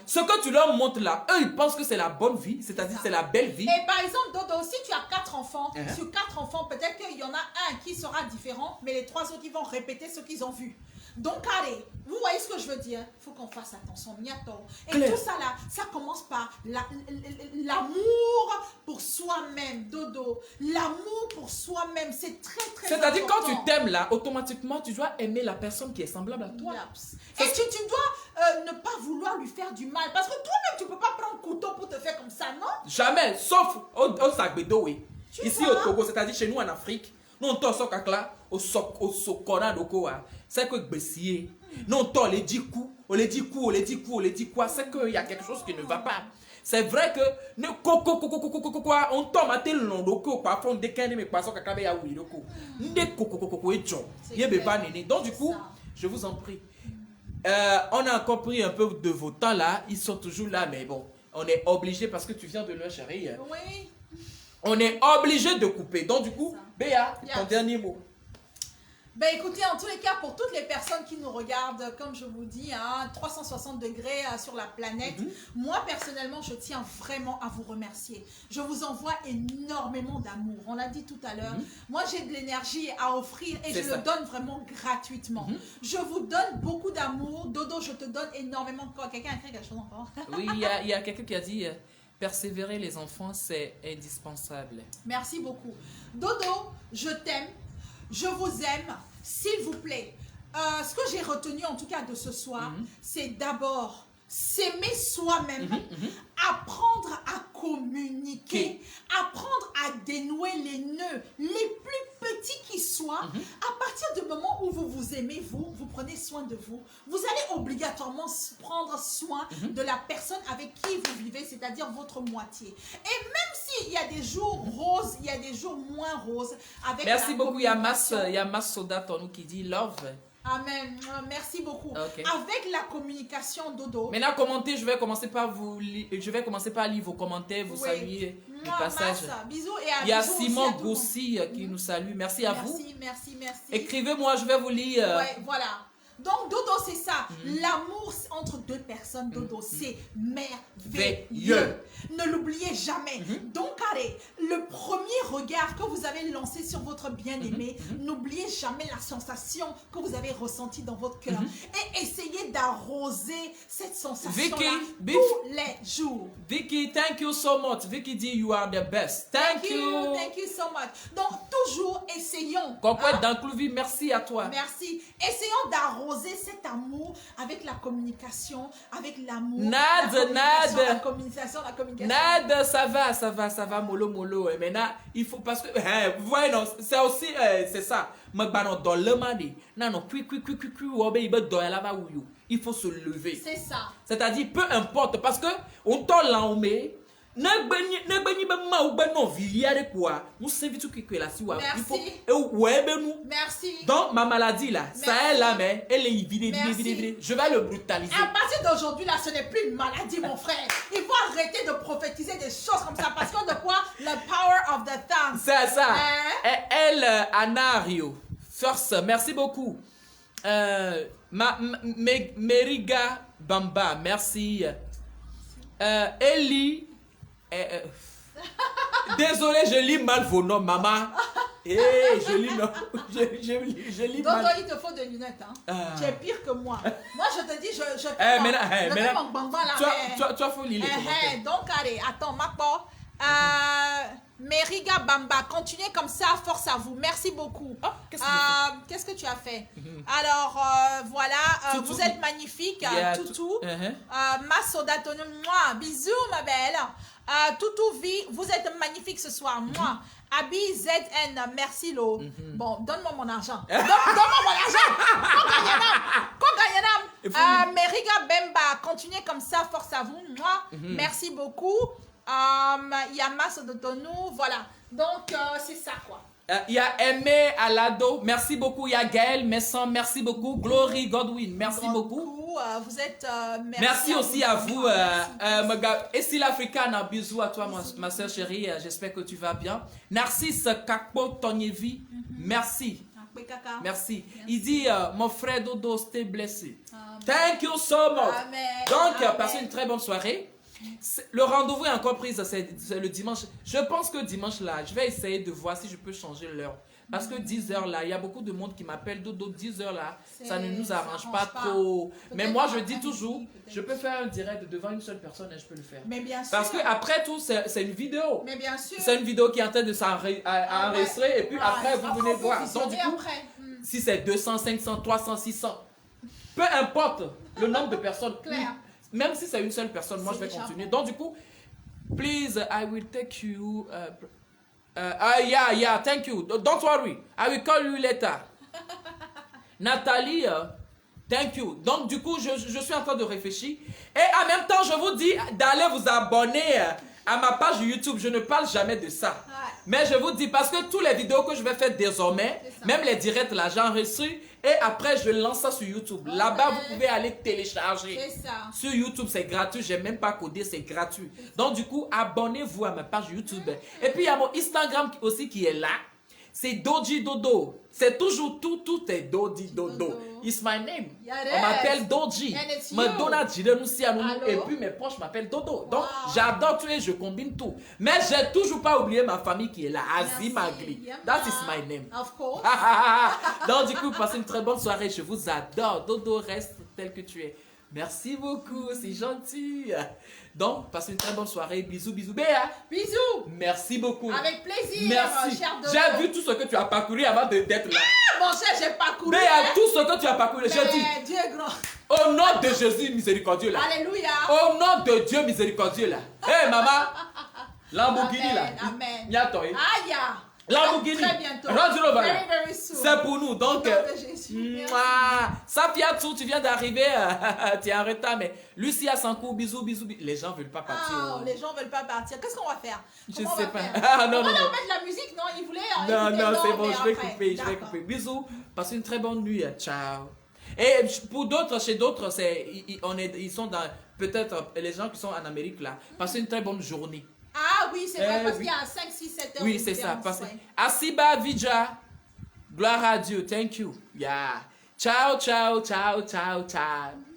S2: Ce que tu leur montres là, eux ils pensent que c'est la bonne vie, c'est-à-dire c'est la belle vie.
S3: Et par exemple Dodo, si tu as 4 enfants, sur 4 enfants peut-être qu'il y en a un qui sera différent, mais les 3 autres ils vont répéter ce qu'ils ont vu. Donc, allez, vous voyez ce que je veux dire? Il faut qu'on fasse attention. Et tout ça là, ça commence par l'amour pour soi-même, Dodo. L'amour pour soi-même, c'est très très important.
S2: C'est-à-dire quand tu t'aimes là, automatiquement, tu dois aimer la personne qui est semblable à toi.
S3: Et tu dois ne pas vouloir lui faire du mal. Parce que toi-même, tu ne peux pas prendre un couteau pour te faire comme ça, non?
S2: Jamais, sauf au Sagbedo, oui. Ici au Togo, c'est-à-dire chez nous en Afrique. Nous, on t'a là, au Sokona d'Oko, c'est que Bessier. Nous, on t'a les 10 coups, on les 10 coups, on les 10 coups, on les 10 quoi. C'est qu'il y a quelque chose qui ne va pas. C'est vrai que, on tombe à tel long d'Oko, parfois on décale, mais pas ça, il y a oui, d'Oko. Donc, du coup, je vous en prie. On a encore pris un peu de vos temps là, ils sont toujours là, mais bon, on est obligé parce que tu viens de leur chérie.
S3: Oui.
S2: On est obligé de couper. Donc du coup, Béa, ton dernier mot.
S3: Ben écoutez, en tous les cas, pour toutes les personnes qui nous regardent, comme je vous dis, 360 degrés sur la planète, moi personnellement, je tiens vraiment à vous remercier. Je vous envoie énormément d'amour. On l'a dit tout à l'heure. Moi, j'ai de l'énergie à offrir et je le donne vraiment gratuitement. Je vous donne beaucoup d'amour. Dodo, je te donne énormément. Quelqu'un a écrit quelque chose encore?
S2: Oui, il y a quelqu'un qui a dit... Persévérer les enfants, c'est indispensable.
S3: Merci beaucoup. Dodo, je t'aime. Je vous aime. S'il vous plaît, ce que j'ai retenu en tout cas de ce soir, c'est d'abord s'aimer soi-même, apprendre à communiquer, apprendre à dénouer les nœuds les plus petits qui soient. À partir du moment où vous vous aimez, vous prenez soin de vous, vous allez obligatoirement prendre soin de la personne avec qui vous vivez, c'est-à-dire votre moitié. Et même s'il y a des jours roses, il y a des jours moins roses. Avec
S2: Merci beaucoup, il y a
S3: communication.
S2: Mas Soda Tonou qui dit love.
S3: Amen. Merci beaucoup.
S2: Ok.
S3: Avec la communication, Dodo.
S2: Maintenant, commentez, je vais commencer par lire vos commentaires, vous saluer du
S3: Moi,
S2: passage.
S3: Massa, bisous et à
S2: Il y a
S3: bisous aussi
S2: Simon
S3: à tout le monde.
S2: Gossi qui nous salue. Merci à vous.
S3: Merci.
S2: Écrivez-moi, je vais vous lire.
S3: Ouais, voilà. Donc, Dodo, c'est ça. L'amour entre deux personnes, Dodo, c'est merveilleux. Ne l'oubliez jamais. Donc, allez, le premier regard que vous avez lancé sur votre bien-aimé, n'oubliez jamais la sensation que vous avez ressentie dans votre cœur. Et essayez d'arroser cette sensation-là tous les jours.
S2: Vicky, thank you so much. Vicky dit, you are the best. Thank you.
S3: Thank you so much. Donc, toujours essayons.
S2: Conquête d'Anclouvi, merci à toi.
S3: Merci. Essayons d'arroser cet amour avec la communication, avec l'amour. La communication.
S2: Nada, ça va, mollo. Et maintenant, il faut, parce que, vous voyez, non, c'est aussi, c'est ça. Il faut se lever.
S3: C'est ça.
S2: C'est-à-dire, peu importe, parce que, on t'en l'a oumé, Merci. Donc, ma maladie là, ça est là, mais elle est vide. Je vais le brutaliser.
S3: À partir d'aujourd'hui, là, ce n'est plus une maladie, mon frère. Il faut arrêter de prophétiser des choses comme ça parce que de quoi? Le power of the tongue.
S2: C'est ça. Elle, Anario. First, merci beaucoup. Meriga Bamba, merci. Ellie. Désolé, je lis mal vos noms, maman. Je lis mal.
S3: Donc, il te faut des lunettes. Hein. Tu es pire que moi. Moi, je te dis, je fais mon bamba là.
S2: Toi, faut lire les commentaires.
S3: Donc, allez, attends, Macbo. Meriga Bamba, continuez comme ça, force à vous. Merci beaucoup.
S2: Oh,
S3: qu'est-ce que tu as fait? Alors, voilà, vous êtes magnifique. Toutou. Masoda Tonou, moi, bisous, ma belle. Toutou vie, vous êtes magnifique ce soir. Moi, Abi ZN, merci Lo. Bon, donne-moi mon argent. Donne-moi mon argent. Kogayanam. Meriga Bemba, continuez comme ça, force à vous. Moi, merci beaucoup. Il y a Masse de Tonou, voilà. Donc, c'est ça, quoi.
S2: Il y a Aimé Alado, merci beaucoup. Il y a Gaël Messan, merci beaucoup. Glory Godwin, merci beaucoup.
S3: Vous êtes...
S2: merci aussi à vous. Et si l'Africaine, un bisou à toi, ma soeur chérie. J'espère que tu vas bien. Narcisse Kakpo Tonyevi, merci. Merci. Il dit, mon frère Dodo, t'es blessé. Thank you so much. Donc, passez une très bonne soirée. Le rendez-vous est encore pris, c'est le dimanche. Je pense que dimanche là, je vais essayer de voir si je peux changer l'heure. Parce que 10h là, il y a beaucoup de monde qui m'appelle Dodo, 10h là, ça ne nous arrange pas trop. Mais moi je dis toujours, je peux faire un direct devant une seule personne et je peux le faire.
S3: Mais bien sûr.
S2: Parce que après tout, c'est une vidéo.
S3: Mais bien sûr.
S2: C'est une vidéo qui est en train de s'enregistrer et puis après vous venez voir. Donc du coup, si c'est 200, 500, 300, 600, peu importe le nombre de personnes.
S3: Claire.
S2: Même si c'est une seule personne, moi je vais continuer. Donc du coup, please, I will take you. Yeah, thank you. Don't worry, I will call you later. Nathalie, thank you. Donc du coup, je suis en train de réfléchir. Et en même temps, je vous dis d'aller vous abonner à ma page YouTube. Je ne parle jamais de ça. Mais je vous dis, parce que toutes les vidéos que je vais faire désormais, même les directs là, j'enregistre. Et après, je lance ça sur YouTube. Là-bas, vous pouvez aller télécharger.
S3: C'est ça.
S2: Sur YouTube, c'est gratuit. Je n'ai même pas codé, c'est gratuit. Donc, du coup, abonnez-vous à ma page YouTube. Et puis, il y a mon Instagram aussi qui est là. C'est Doji Dodo. C'est toujours tout est Doji Dodo. It's my name. On m'appelle Doji. Madonna et puis mes proches m'appellent Dodo. Donc, j'adore tout et je combine tout. Mais j'ai toujours pas oublié ma famille qui est là. Azimagli. That is my name.
S3: Of course.
S2: Donc, du coup, passez une très bonne soirée. Je vous adore. Dodo, reste tel que tu es. Merci beaucoup, c'est gentil. Donc, passez une très bonne soirée. Bisous, bisous. Béa,
S3: Bisous.
S2: merci beaucoup.
S3: Avec plaisir,
S2: Merci.
S3: cher Dodo.
S2: J'ai vu tout ce que tu as parcouru avant d'être là.
S3: Ah, mon cher, j'ai parcouru.
S2: Béa, tout ce que tu as parcouru, je dis,
S3: Mais Dieu est grand.
S2: au nom de Jésus miséricordieux là.
S3: Alléluia.
S2: Au nom de Dieu miséricordieux là. Hé maman, Lamborghini là.
S3: Amen.
S2: Miato,
S3: Aïe.
S2: Lamborghini.
S3: Très bientôt.
S2: Range Rover, là.
S3: Very, very soon.
S2: C'est pour nous. Donc,
S3: Au nom de Jésus. Merci.
S2: Safiatou, tu viens d'arriver. Tu es en retard, mais Lucia Sankou, bisous, bisous, bisous. Les gens ne veulent pas partir.
S3: Ah, les gens veulent pas partir. Qu'est-ce qu'on va faire?
S2: Je
S3: Comment on
S2: sais
S3: va
S2: pas.
S3: faire?
S2: Ah, non,
S3: On va
S2: non,
S3: leur
S2: non.
S3: mettre la musique, non? Ils voulaient.
S2: Non,
S3: écouter,
S2: non, c'est bon,
S3: mais
S2: je vais
S3: après.
S2: couper, je vais
S3: D'accord.
S2: couper. Bisous, passez une très bonne nuit. Ciao. Et pour d'autres, chez d'autres, ils sont dans, peut-être les gens qui sont en Amérique là, passez une très bonne journée.
S3: Ah oui, c'est vrai, parce
S2: oui.
S3: qu'il y a 5, 6, 7 heures.
S2: Oui,
S3: de
S2: c'est ça.
S3: différence,
S2: Passez.
S3: ouais.
S2: Asiba Vidja, gloire à Dieu, thank you. Yeah. Ciao, ciao, ciao, ciao, ciao.